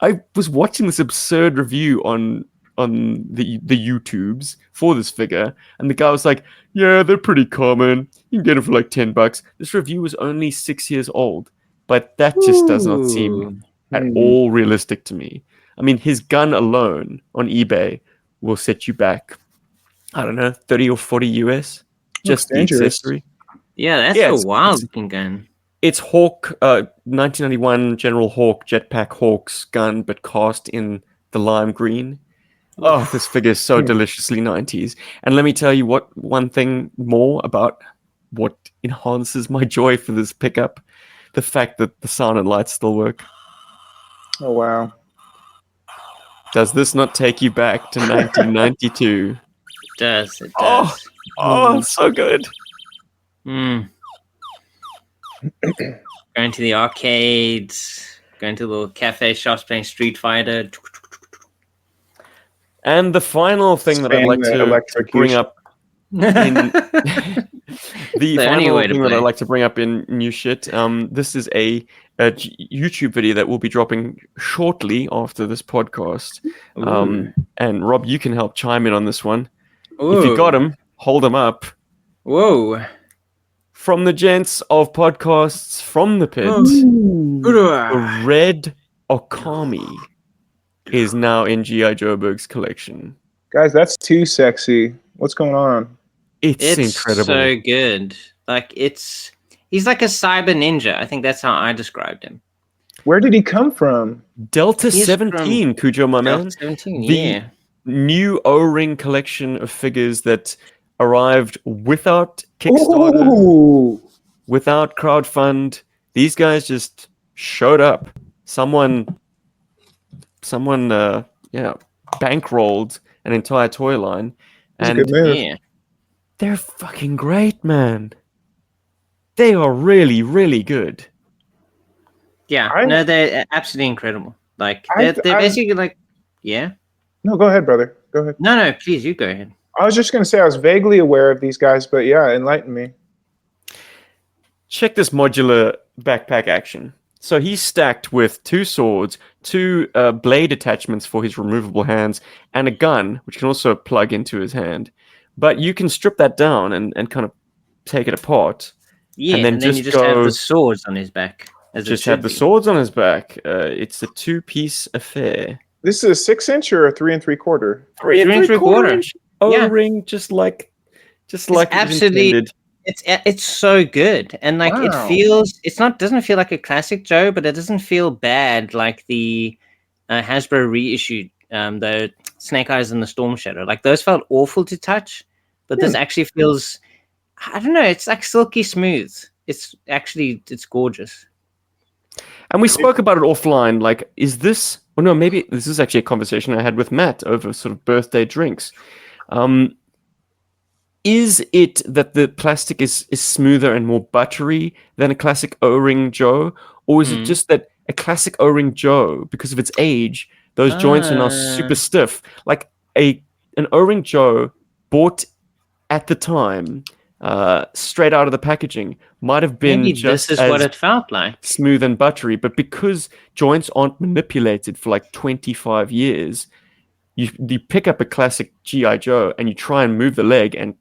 I was watching this absurd review on the YouTubes for this figure, and the guy was like, "Yeah, they're pretty common. You can get them for like $10." This review was only 6 years old, but that just does not seem at all realistic to me. I mean, his gun alone on eBay will set you back, I don't know, 30 or 40 US. Just the accessory. Yeah, that's a wild looking gun. It's Hawk, 1991 General Hawk Jetpack Hawk's gun, but cast in the lime green. Oh, this figure is so deliciously 90s. And let me tell you one thing more about what enhances my joy for this pickup. The fact that the sound and lights still work. Oh, wow. Does this not take you back to 1992? It does. It does. Oh, so good. Going to the arcades, going to the little cafe shops, playing Street Fighter. And the final thing that I'd like to bring up I'd like to bring up in new shit. This is a YouTube video that will be dropping shortly after this podcast. And Rob, you can help chime in on this one. Ooh. If you got him, hold him up. Whoa. From the gents of podcasts from the pit, the Red Okami is now in GI Joburg's collection. Guys, that's too sexy. What's going on? It's incredible. So good. Like, he's like a cyber ninja. I think that's how I described him. Where did he come from? Delta 17, Cujo, my man. Delta 17, the new O-ring collection of figures that arrived without Kickstarter, Ooh. without crowdfund. These guys just showed up. Someone, bankrolled an entire toy line, That's a good and move. Yeah. they're fucking great, man. They are really, really good. Yeah. I- No, they're absolutely incredible. Like I've- they're I've- basically like, yeah. No, go ahead, brother. Go ahead. No, please, you go ahead. I was just going to say I was vaguely aware of these guys, but yeah, enlighten me. Check this modular backpack action. So he's stacked with 2 swords, 2 blade attachments for his removable hands, and a gun, which can also plug into his hand. But you can strip that down and kind of take it apart. Yeah, And then you just just have go- the swords on his back. As Just it have should the be. swords on his back. It's a 2-piece affair. This is a 6-inch or a 3 3/4? 3 and three-quarter. inch Yeah. O-ring, just like it was absolutely- intended. It's so good, and like it Wow. feels. Doesn't feel like a classic Joe, but it doesn't feel bad like the Hasbro reissued the Snake Eyes and the Storm Shadow. Like those felt awful to touch, but this actually feels. I don't know. It's like silky smooth. It's gorgeous. And we spoke about it offline. Like, is this? Well, no, maybe this is actually a conversation I had with Matt over sort of birthday drinks. Is it that the plastic is smoother and more buttery than a classic O-ring Joe, or is it just that a classic O-ring Joe, because of its age, those joints are now super stiff? Like an O-ring Joe bought at the time, straight out of the packaging, might have been Maybe just this is as what it felt like. smooth and buttery, but because joints aren't manipulated for like 25 years, you pick up a classic GI Joe and you try and move the leg and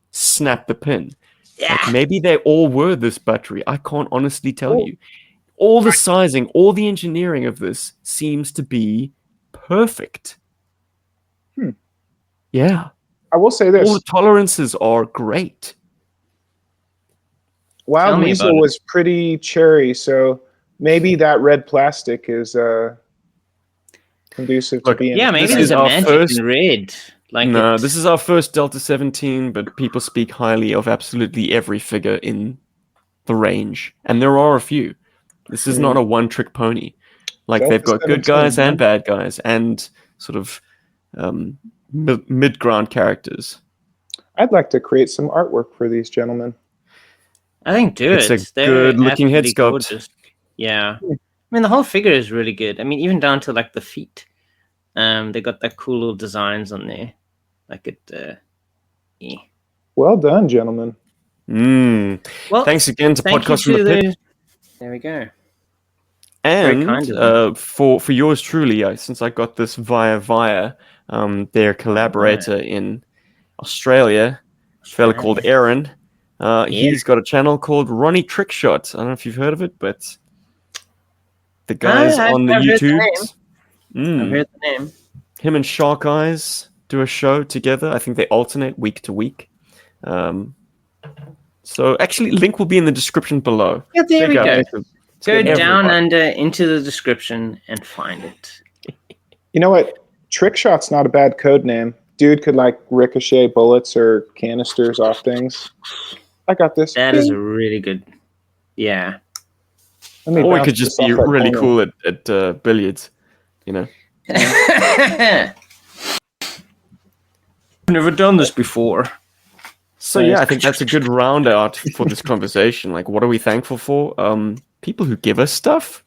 snap the pin. Yeah. Like maybe they all were this buttery. I can't honestly tell you. All the sizing, all the engineering of this seems to be perfect. Yeah. I will say this. All the tolerances are great. Wild Tell me Weasel about it. was pretty cherry, so maybe that red plastic is conducive to Look, being. Yeah, maybe This there's is a our magic first- in red. Like No, it- this is our first Delta 17, but people speak highly of absolutely every figure in the range. And there are a few. This is not a one-trick pony. Like, Delta they've got good 17, guys and man. bad guys, and sort of mid-ground characters. I'd like to create some artwork for these gentlemen. I think do It's it. a They're good-looking head absolutely sculpt. gorgeous. Yeah, I mean the whole figure is really good. I mean even down to like the feet. They got that cool little designs on there. Like it. Yeah. Well done, gentlemen. Well, Thanks again to thank you Podcast from to the Pit. There we go. Very kind And of for yours truly, since I got this via their collaborator in Australia, a fella called Aaron. He's got a channel called Ronnie Trickshot. I don't know if you've heard of it, but the guys on the I've heard the YouTubes. I've heard the name. Him and Shark Eyes do a show together. I think they alternate week to week. So actually, link will be in the description below. Yeah, there Check we out go. Mr. Go down Everybody. under into the description and find it. You know what? Trickshot's not a bad code name. Dude could like ricochet bullets or canisters off things. I got this. That is a really good. Yeah. Let me Or it bounce could just this be off that really corner. cool at billiards, you know. I've never done this before. So yeah, I think that's a good round out for this conversation. Like, what are we thankful for? People who give us stuff.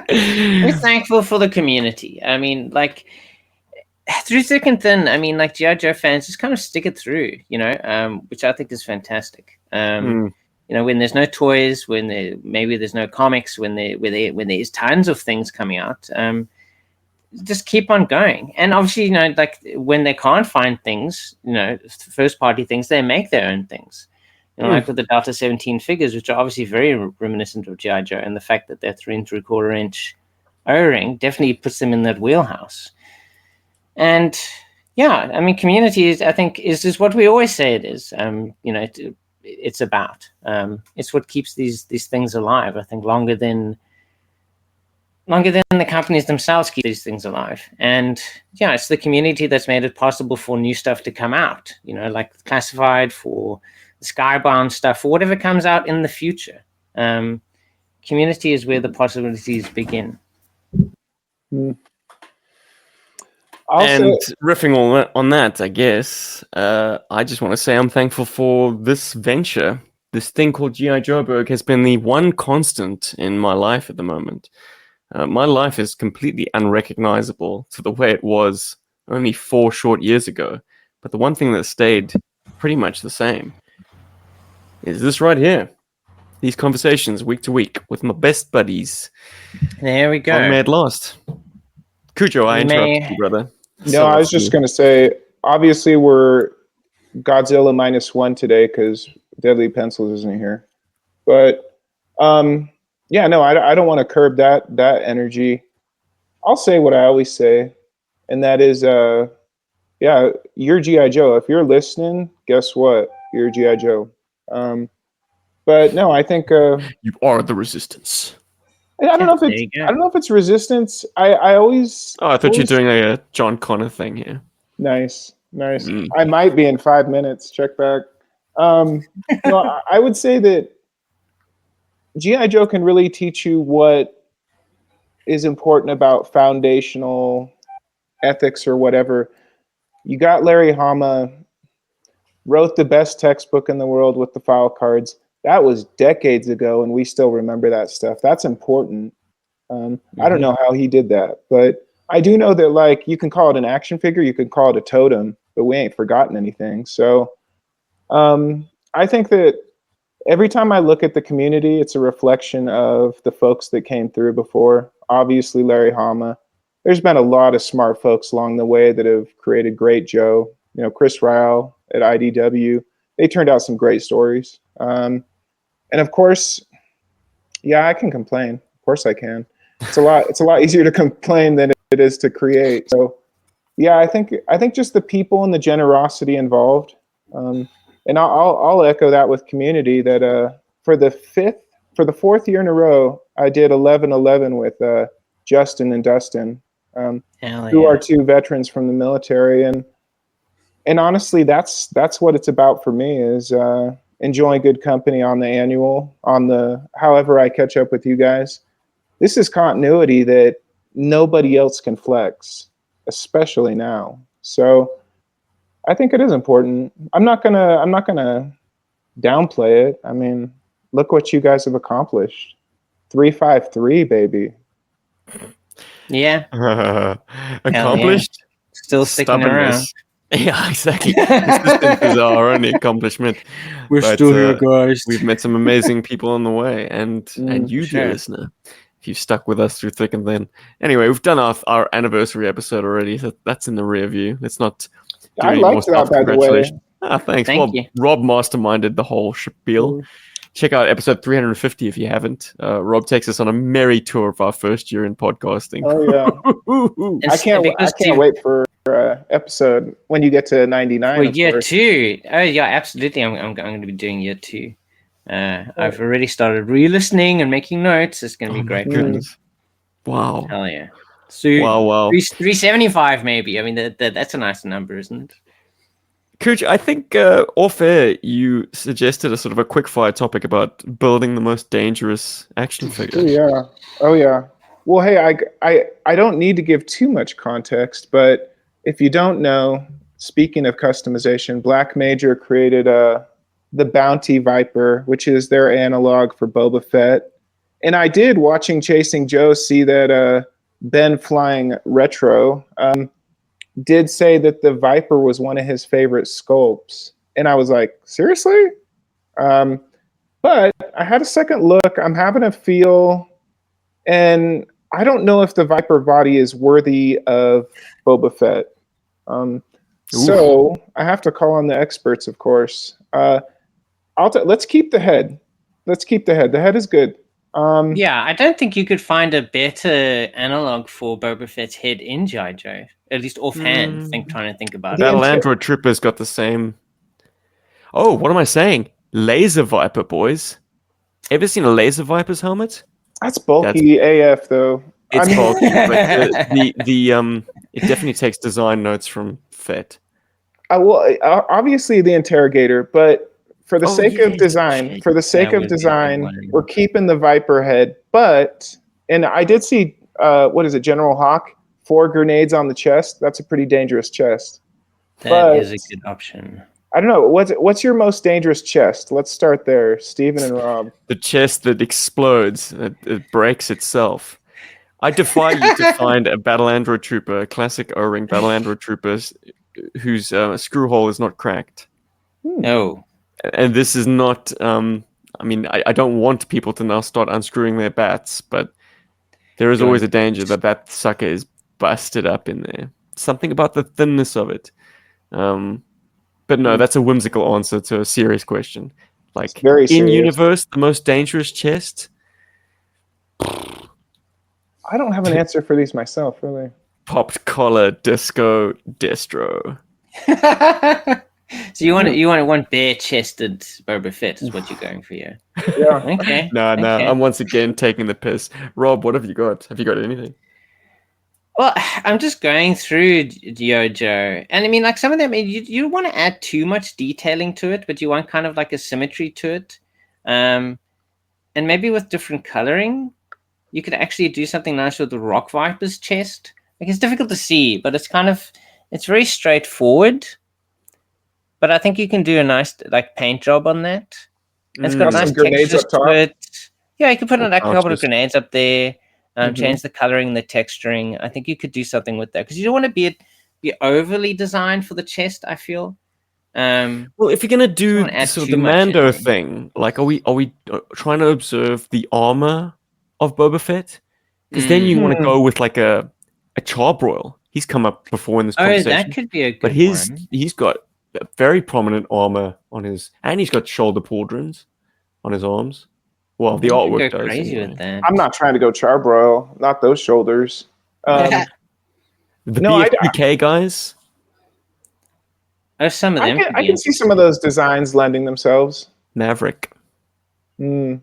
We're thankful for the community. I mean, like through thick and thin. I mean, like GI Joe fans just kind of stick it through, you know, which I think is fantastic. You know, when there's no toys, when maybe there's no comics, when there's tons of things coming out, just keep on going. And obviously, you know, like when they can't find things, you know, first party things, they make their own things. You know, like with the Delta 17 figures, which are obviously very reminiscent of GI Joe, and the fact that they're 3 3/4 inch O-ring definitely puts them in that wheelhouse. And yeah, I mean, community is, I think, is what we always say it is. You know, it's about. It's what keeps these things alive. I think longer than longer than the companies themselves keep these things alive. And yeah, it's the community that's made it possible for new stuff to come out, like Classified, for the Skybound stuff, for whatever comes out in the future. Community is where the possibilities begin. And riffing on that, I guess, I just want to say I'm thankful for this venture. This thing called GI Joburg has been the one constant in my life at the moment. My life is completely unrecognizable to the way it was only 4 short years ago. But the one thing that stayed pretty much the same is this right here. These conversations week to week with my best buddies. There we go. Long may it last. Cujo, I interrupted you, brother. No, I was just going to say, obviously we're Godzilla -1 today because Deadly Pencils isn't here. But yeah, no, I don't want to curb that energy. I'll say what I always say, and that is, yeah, you're GI Joe. If you're listening, guess what? You're GI Joe. But no, I think you are the resistance. I don't know if it's resistance. I always. Oh, I thought you were doing a John Connor thing here. Nice. I might be in 5 minutes. Check back. No, I would say that GI Joe can really teach you what is important about foundational ethics or whatever. You got Larry Hama, wrote the best textbook in the world with the file cards. That was decades ago, and we still remember that stuff. That's important. I don't know how he did that, but I do know that, like, you can call it an action figure, you can call it a totem, but we ain't forgotten anything. So I think that every time I look at the community, it's a reflection of the folks that came through before. Obviously, Larry Hama. There's been a lot of smart folks along the way that have created great Joe. Chris Ryle at IDW. They turned out some great stories. And of course, yeah, I can complain. Of course I can. It's a lot easier to complain than it is to create. So yeah, I think just the people and the generosity involved. And I'll echo that with community that for the 4th year in a row, I did 11-11 with Justin and Dustin, who are 2 veterans from the military. And honestly, that's what it's about for me, is enjoying good company on the annual, on the however I catch up with you guys. This is continuity that nobody else can flex, especially now. So I think it is important. I'm not gonna downplay it. I mean, look what you guys have accomplished. 353, baby. Yeah. Accomplished. Yeah. Still sticking around. Yeah, exactly. Persistence is our only accomplishment. We're still here, guys. We've met some amazing people on the way, and you, dear listener, if you've stuck with us through thick and thin. Anyway, we've done our anniversary episode already, so that's in the rear view. Let's not do any more stuff. Congratulations. Thanks. Thank you. Rob masterminded the whole spiel. Check out episode 350 if you haven't. Rob takes us on a merry tour of our first year in podcasting. Oh yeah. I can't wait for episode when you get to 99. Well, year 2. Oh yeah, absolutely. I'm going to be doing year 2. I've already started re-listening and making notes. It's going to be great. Goodness. Wow. Hell yeah. So wow. 375 maybe. I mean that's a nice number, isn't it? Coach, I think off air you suggested a sort of a quickfire topic about building the most dangerous action figure. Oh yeah. Well, hey, I don't need to give too much context, but if you don't know, speaking of customization, Black Major created the Bounty Viper, which is their analog for Boba Fett. And I did, watching Chasing Joe, see that Ben Flying Retro did say that the Viper was one of his favorite sculpts. And I was like, seriously? But I had a second look. I'm having a feel, and I don't know if the Viper body is worthy of Boba Fett. So I have to call on the experts, of course. Let's keep the head. The head is good. Yeah, I don't think you could find a better analog for Boba Fett's head in GI Joe. At least offhand, trying to think about it. Battle Android Trooper's got the same. Oh, what am I saying? Laser Viper, boys. Ever seen a Laser Viper's helmet? That's bulky AF, though. It's I mean, bulky, but it definitely takes design notes from Fett. Obviously the interrogator, but for the Oh, sake of yes, design, shit. for the sake That of would be a good design, one. we're keeping the Viper head. And I did see, what is it, General Hawk, 4 grenades on the chest. That's a pretty dangerous chest. That But is a good option. I don't know. What's your most dangerous chest? Let's start there, Steven and Rob. The chest that explodes, it breaks itself. I defy you to find a Battle Android Trooper, a classic O-ring Battle Android Trooper, whose screw hole is not cracked. No. And this is not. I mean, I don't want people to now start unscrewing their bats, but there is always a danger that that sucker is busted up in there. Something about the thinness of it. But no, that's a whimsical answer to a serious question. Like, very in serious. universe, the most dangerous chest? I don't have an answer for these myself, really. Popped collar disco distro. So you want one bare-chested Boba Fett is what you're going for here. Yeah. Okay. No, okay. I'm once again taking the piss. Rob, what have you got? Have you got anything? Well, I'm just going through Jojo, and I mean, like some of them, you don't want to add too much detailing to it, but you want kind of like a symmetry to it, and maybe with different coloring, you could actually do something nice with the Rock Viper's chest. Like it's difficult to see, but it's very straightforward. But I think you can do a nice like paint job on that. It's got Some nice grenades textures up top. to it. Yeah, you could put Or like a couple of pouches. grenades up there. Mhm. Change the coloring, the texturing. I think you could do something with that because you don't want to be overly designed for the chest. I feel. Well, if you're gonna do wanna add sort of too the much in Mando there. thing, like, are we trying to observe the armor of Boba Fett? Because then you want to go with like a Charbroil. He's come up before in this Oh, conversation, that could be a good but one. he's got a very prominent armor on his, and he's got shoulder pauldrons on his arms. Well, the You can artwork go does. crazy Anyway. with that. I'm not trying to go Charbroil, not those shoulders. The No, BFPK guys. Oh, some of them. could I be can see some of those designs lending themselves. Maverick. Mm.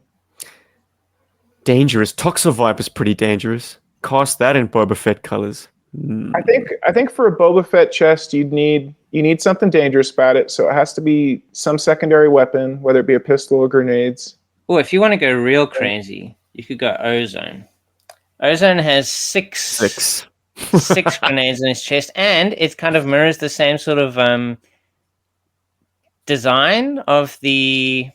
Dangerous. Toxo Viper's pretty dangerous. Cast that in Boba Fett colors. I think for a Boba Fett chest, you need something dangerous about it. So it has to be some secondary weapon, whether it be a pistol or grenades. Oh, if you want to go real crazy, you could go Ozone. Ozone has six grenades in his chest, and it kind of mirrors the same sort of design of the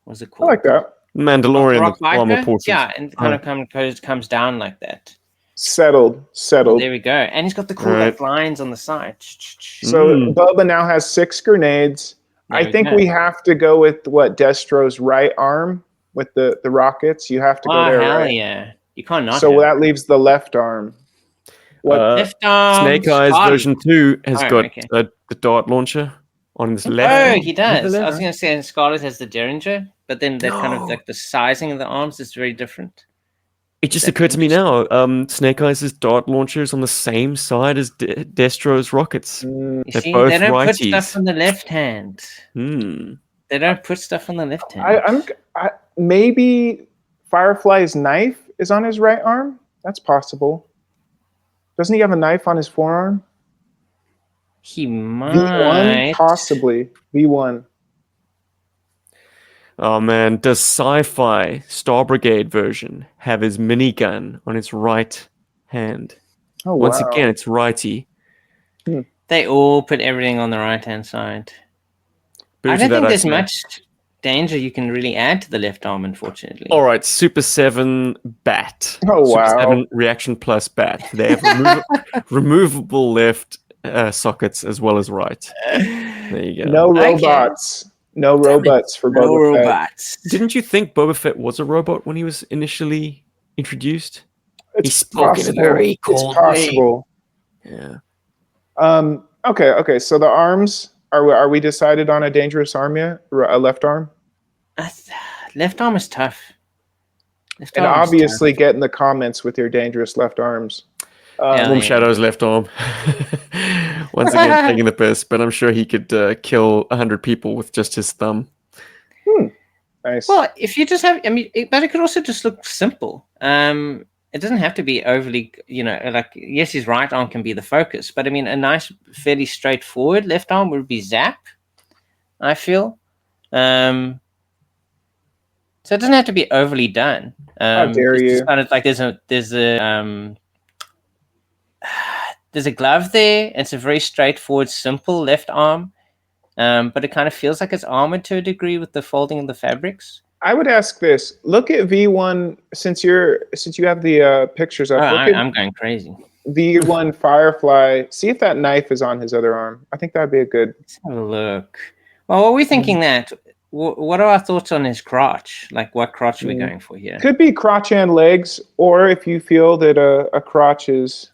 what's it I called? like that. Mandalorian, Rock the armor Viper? portions. Yeah, and it kind of comes down like that. Settled. Oh, there we go. And he's got the cool like lines on the side. So Boba now has 6 grenades. I think we have to go with what Destro's right arm with the rockets. You have to go there, hell right? yeah. You can't not So have that leaves the left arm. left arm. Snake Eyes Scarlet. version 2 has got okay. the dart launcher on his left Oh, arm. he does. I Left was going to say Scarlet has the Derringer, but then that kind of like the sizing of the arms is very different. It just occurred to me now. Snake Eyes' dart launcher is on the same side as Destro's rockets. You They're see, both they don't put righties. stuff on the left hand. They don't put stuff on the left hand. Maybe Firefly's knife is on his right arm. That's possible. Doesn't he have a knife on his forearm? He might. V1, possibly V1. Oh man, does Sci-Fi Star Brigade version have his minigun on its right hand? Oh, Once wow. again, it's righty. They all put everything on the right hand side. Boo I to don't that think there's Iceman. much danger you can really add to the left arm, unfortunately. All right, Super 7 Bat. Oh, Super wow. 7 Reaction Plus Bat. They have removable left sockets as well as right. There you go. No robots. No robots for No Boba Fett. robots. Didn't you think Boba Fett was a robot when he was initially introduced? He It's spoke in a possible. very It's cold possible. Yeah. Okay. So the arms are we decided on a dangerous arm yet? A left arm, Left arm is tough. Left and arm is obviously get in the comments with your dangerous left arms. Yeah. Warm Shadow's left arm. Once again, taking the piss, but I'm sure he could kill 100 people with just his thumb. Nice. Well, if you just have, but it could also just look simple. It doesn't have to be overly, like, yes, his right arm can be the focus, but I mean, a nice, fairly straightforward left arm would be Zap, I feel. So it doesn't have to be overly done. How dare it's you? just kind of like there's a glove there. It's a very straightforward, simple left arm, but it kind of feels like it's armored to a degree with the folding of the fabrics. I would ask this. Look at V1 since you have the pictures up. I'm going crazy. V1 Firefly. See if that knife is on his other arm. I think that'd be a good. Let's have a look. Well, what are we thinking that? What are our thoughts on his crotch? Like, what crotch are we going for here? Could be crotch and legs, or if you feel that a crotch is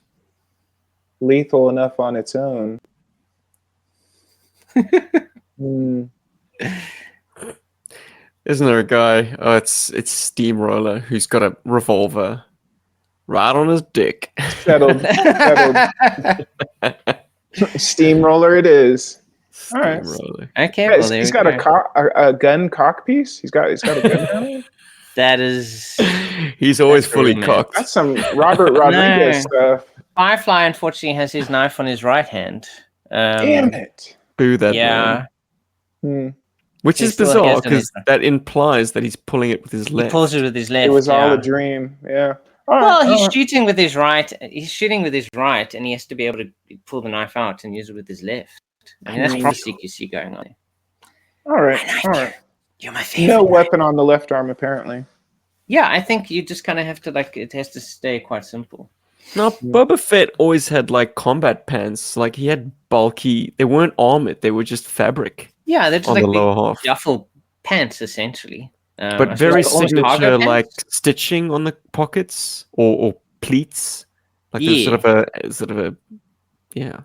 lethal enough on its own. Isn't there a guy? Oh, it's Steamroller who's got a revolver right on his dick. Settled. Steamroller it is. All right. Okay. Yeah, Well, he's got a gun cock piece. He's got a gun. That is. He's always fully cocked. That's some Robert Rodriguez stuff. Firefly, unfortunately, has his knife on his right hand. Damn it! Boo that man. Which is bizarre because that implies that he's pulling it with his left. He pulls it with his left. It was all a dream. Yeah. He's shooting with his right. He's shooting with his right, and he has to be able to pull the knife out and use it with his left. I mean, that's pretty CQC going on. All right. You're my favorite. No weapon on the left arm, apparently. Yeah, I think you just kind of have to it has to stay quite simple. No, Boba Fett always had like combat pants. Like he had bulky. They weren't armored. They were just fabric. Yeah, they're just on like the lower half. duffel pants, essentially. But very signature, like stitching on the pockets or pleats. Like there's sort of a yeah.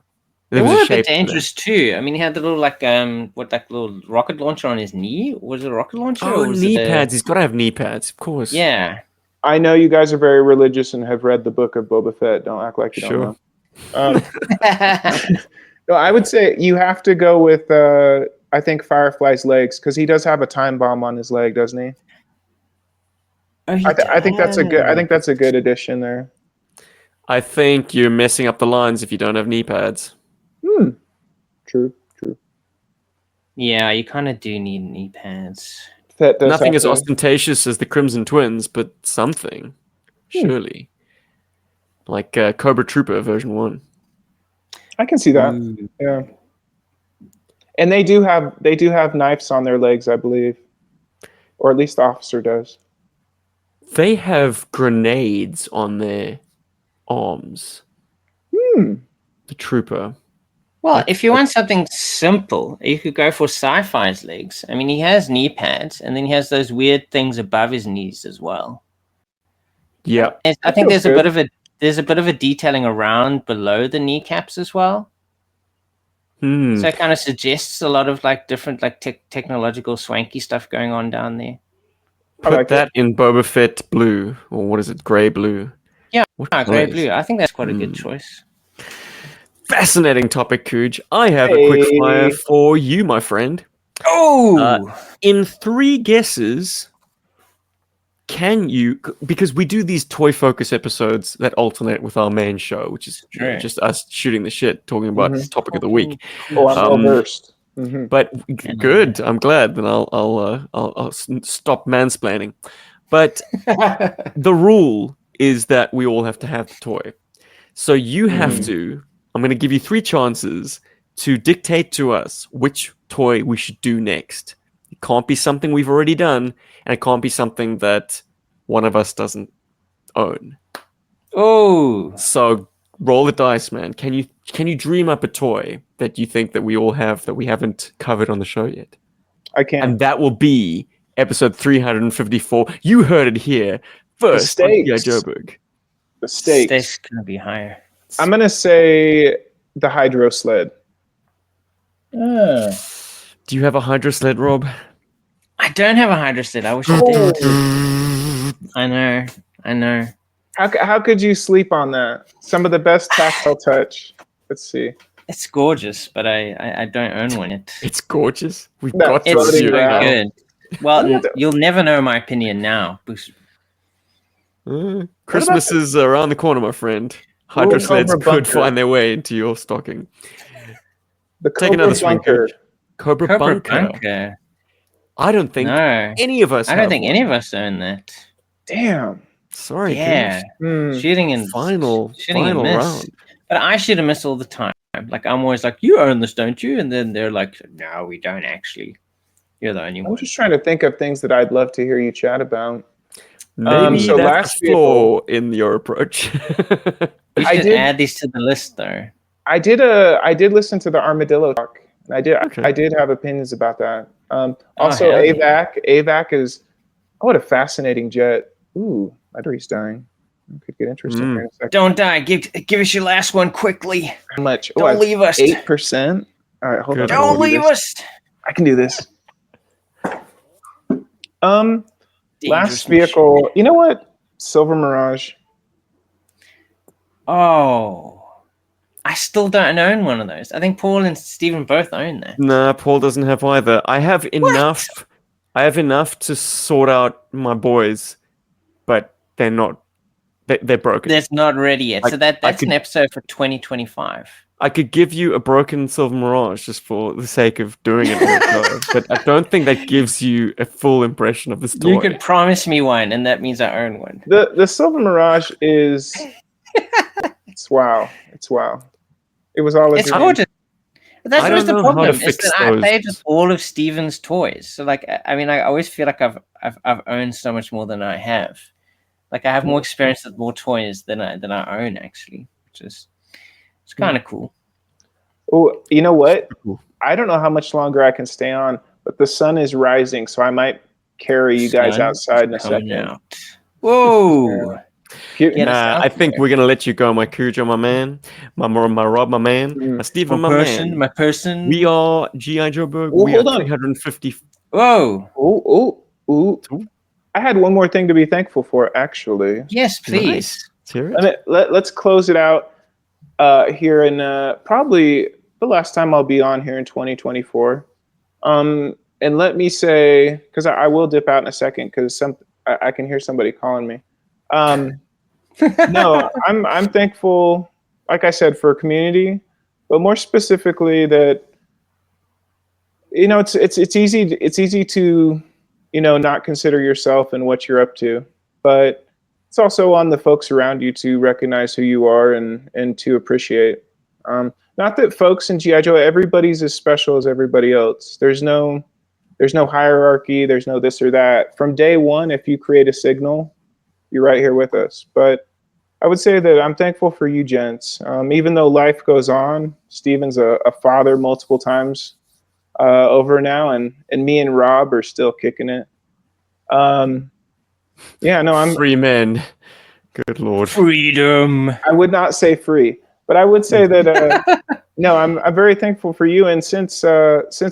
They were a bit dangerous too. I mean, he had the little little rocket launcher on his knee. Was it a rocket launcher? Oh, knee pads. He's got to have knee pads, of course. Yeah. I know you guys are very religious and have read the book of Boba Fett. Don't act like you don't know. No, I would say you have to go with I think Firefly's legs because he does have a time bomb on his leg, doesn't he? Oh, I think that's a good. I think that's a good addition there. I think you're messing up the lines if you don't have knee pads. True. Yeah, you kind of do need knee pads. Nothing as ostentatious as the Crimson Twins, but something, surely. Like Cobra Trooper version 1. I can see that. Yeah. And they do have knives on their legs, I believe. Or at least the officer does. They have grenades on their arms. The trooper. Well, if you want something simple, you could go for Sci-Fi's legs. I mean, he has knee pads, and then he has those weird things above his knees as well. Yeah, I think there's a bit of a detailing around below the kneecaps as well. So it kind of suggests a lot of like different like technological swanky stuff going on down there. Put that in Boba Fett blue, or what is it, grey blue? Yeah, grey blue. I think that's quite a good choice. Fascinating topic, Cuj. I have a quick fire for you, my friend. Oh! In 3 guesses, can you... Because we do these toy focus episodes that alternate with our main show, which is just us shooting the shit, talking about the topic of the week. Oh, I'm well versed. But good. I'm glad. Then I'll stop mansplaining. But the rule is that we all have to have the toy. So you have to... I'm going to give you 3 chances to dictate to us which toy we should do next. It can't be something we've already done, and it can't be something that one of us doesn't own. Oh! So roll the dice, man. Can you dream up a toy that you think that we all have that we haven't covered on the show yet? I can. And that will be episode 354. You heard it here first on GI Joburg. The stakes. Stakes going to be higher. I'm going to say the hydro sled. Do you have a hydro sled, Rob? I don't have a hydro sled. I wish I did. I know. How could you sleep on that? Some of the best tactile touch. Let's see. It's gorgeous, but I don't own one yet. It's gorgeous. It's so good. Well, you'll never know my opinion now. Christmas is around the corner, my friend. Hydro sleds Cobra could Bunker. find their way into your stocking. The Take Cobra another swing, Bunker. Coach. Cobra Cobra Bunker. Bunker. I don't think No, any of us I don't have think one. any of us own that. Damn. Sorry, Yeah, Goose. shooting and Final miss. round. But I shoot and miss all the time. Like I'm always like, you own this, don't you? And then they're like, no, we don't actually. You're the only I'm one. just trying to think of things that I'd love to hear you chat about. Maybe so that's last a flaw in your approach. We I should did- add these to the list, though. I did listen to the Armadillo talk. And I did have opinions about that. Also, hell yeah. AVAC is what a fascinating jet. Ooh, my battery's dying. It could get interesting here in a second. Don't die. Give us your last one quickly. How much? Don't leave us. 8%. All right, hold on. Good I can Don't do leave this. us. I can do this. Last Dangerous vehicle. You know what? Silver Mirage. Oh, I still don't own one of those. I think Paul and Stephen both own that. Nah, Paul doesn't have either. I have enough. I have enough to sort out my boys, but they're not. They're broken. That's not ready yet. So that's could- an episode for 2025. I could give you a broken Silver Mirage just for the sake of doing it on the show, but I don't think that gives you a full impression of the story. You could promise me one, and that means I own one. The Silver Mirage is. It's wow. It's wow. It was all. It's dream. gorgeous. But that's I always don't the know how to problem. Is fix that I played those. with all of Steven's toys. So like, I mean, I always feel like I've owned so much more than I have. Like I have more experience with more toys than I own actually, which is it's kind of cool. Oh, you know what? Cool. I don't know how much longer I can stay on, but the sun is rising, so I might carry you guys Sun outside in a coming second. out. Whoa! Get- Get us Nah, out I think there. we're gonna let you go, my Cujo, my man, my Rob, my man, my Stephen, my man. My person. We are GI Joburg. Oh, We hold are on. 350. Whoa! Ooh. Ooh. I had one more thing to be thankful for, actually. Yes, please. Nice. Let's hear it. Let's close it out here in probably the last time I'll be on here in 2024. And let me say, because I will dip out in a second, because I can hear somebody calling me. No, I'm thankful, like I said, for community, but more specifically that it's easy to not consider yourself and what you're up to, but it's also on the folks around you to recognize who you are and to appreciate. Not that folks in GI Joe, everybody's as special as everybody else. There's no hierarchy. There's no this or that. From day one, if you create a signal, you're right here with us. But I would say that I'm thankful for you gents. Even though life goes on, Steven's a father multiple times over now, and me and Rob are still kicking it. I'm 3 men. Good lord. Freedom. I would not say free, but I would say that no, I'm very thankful for you. And since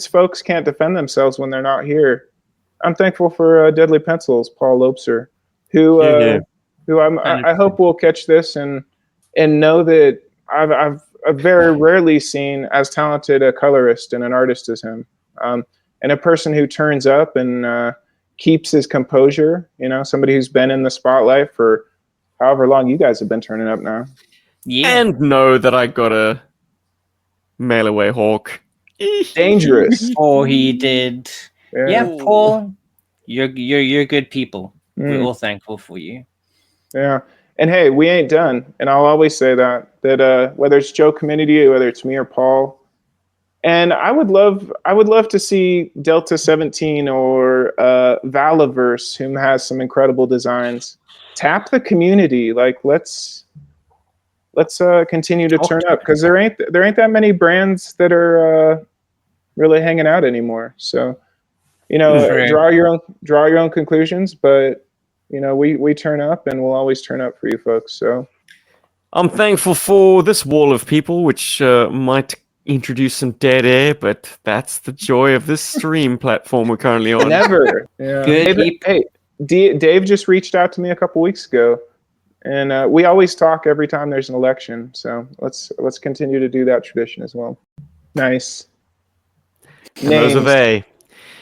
folks can't defend themselves when they're not here, I'm thankful for Deadly Pencils, Paul Lopser, who I hope will catch this and know that I've very rarely seen as talented a colorist and an artist as him, and a person who turns up and keeps his composure. Somebody who's been in the spotlight for however long you guys have been turning up now. Yeah. And know that I got a mail away hawk. Dangerous. Or he did. Yeah, Ooh. Paul, you're good people. We're all thankful for you. Yeah. And hey, we ain't done. And I'll always say that whether it's Joe Community, whether it's me or Paul. And I would love to see Delta 17 or Valaverse, whom has some incredible designs, tap the community. Like let's continue to turn up, because there ain't that many brands that are really hanging out anymore. So, draw your own conclusions, but we turn up, and we'll always turn up for you folks. So I'm thankful for this wall of people, which might introduce some dead air, but that's the joy of this stream platform we're currently on. never. Yeah. Good people. Dave just reached out to me a couple weeks ago, and we always talk every time there's an election. So let's continue to do that tradition as well. Nice. And those are they,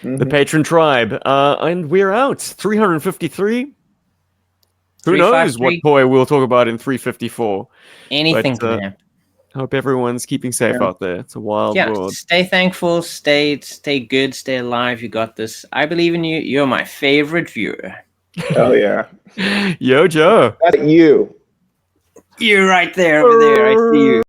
the Mhm. patron tribe. And we're out. 353. Who knows what 353. toy we'll talk about in 354? Anything But, can happen. hope everyone's keeping safe Yeah. out there. It's a wild Yeah, world. stay thankful, stay good, stay alive. You got this. I believe in you. You're my favorite viewer. Oh yeah. Yo, Joe. That's you. You're right there, over there. I see you.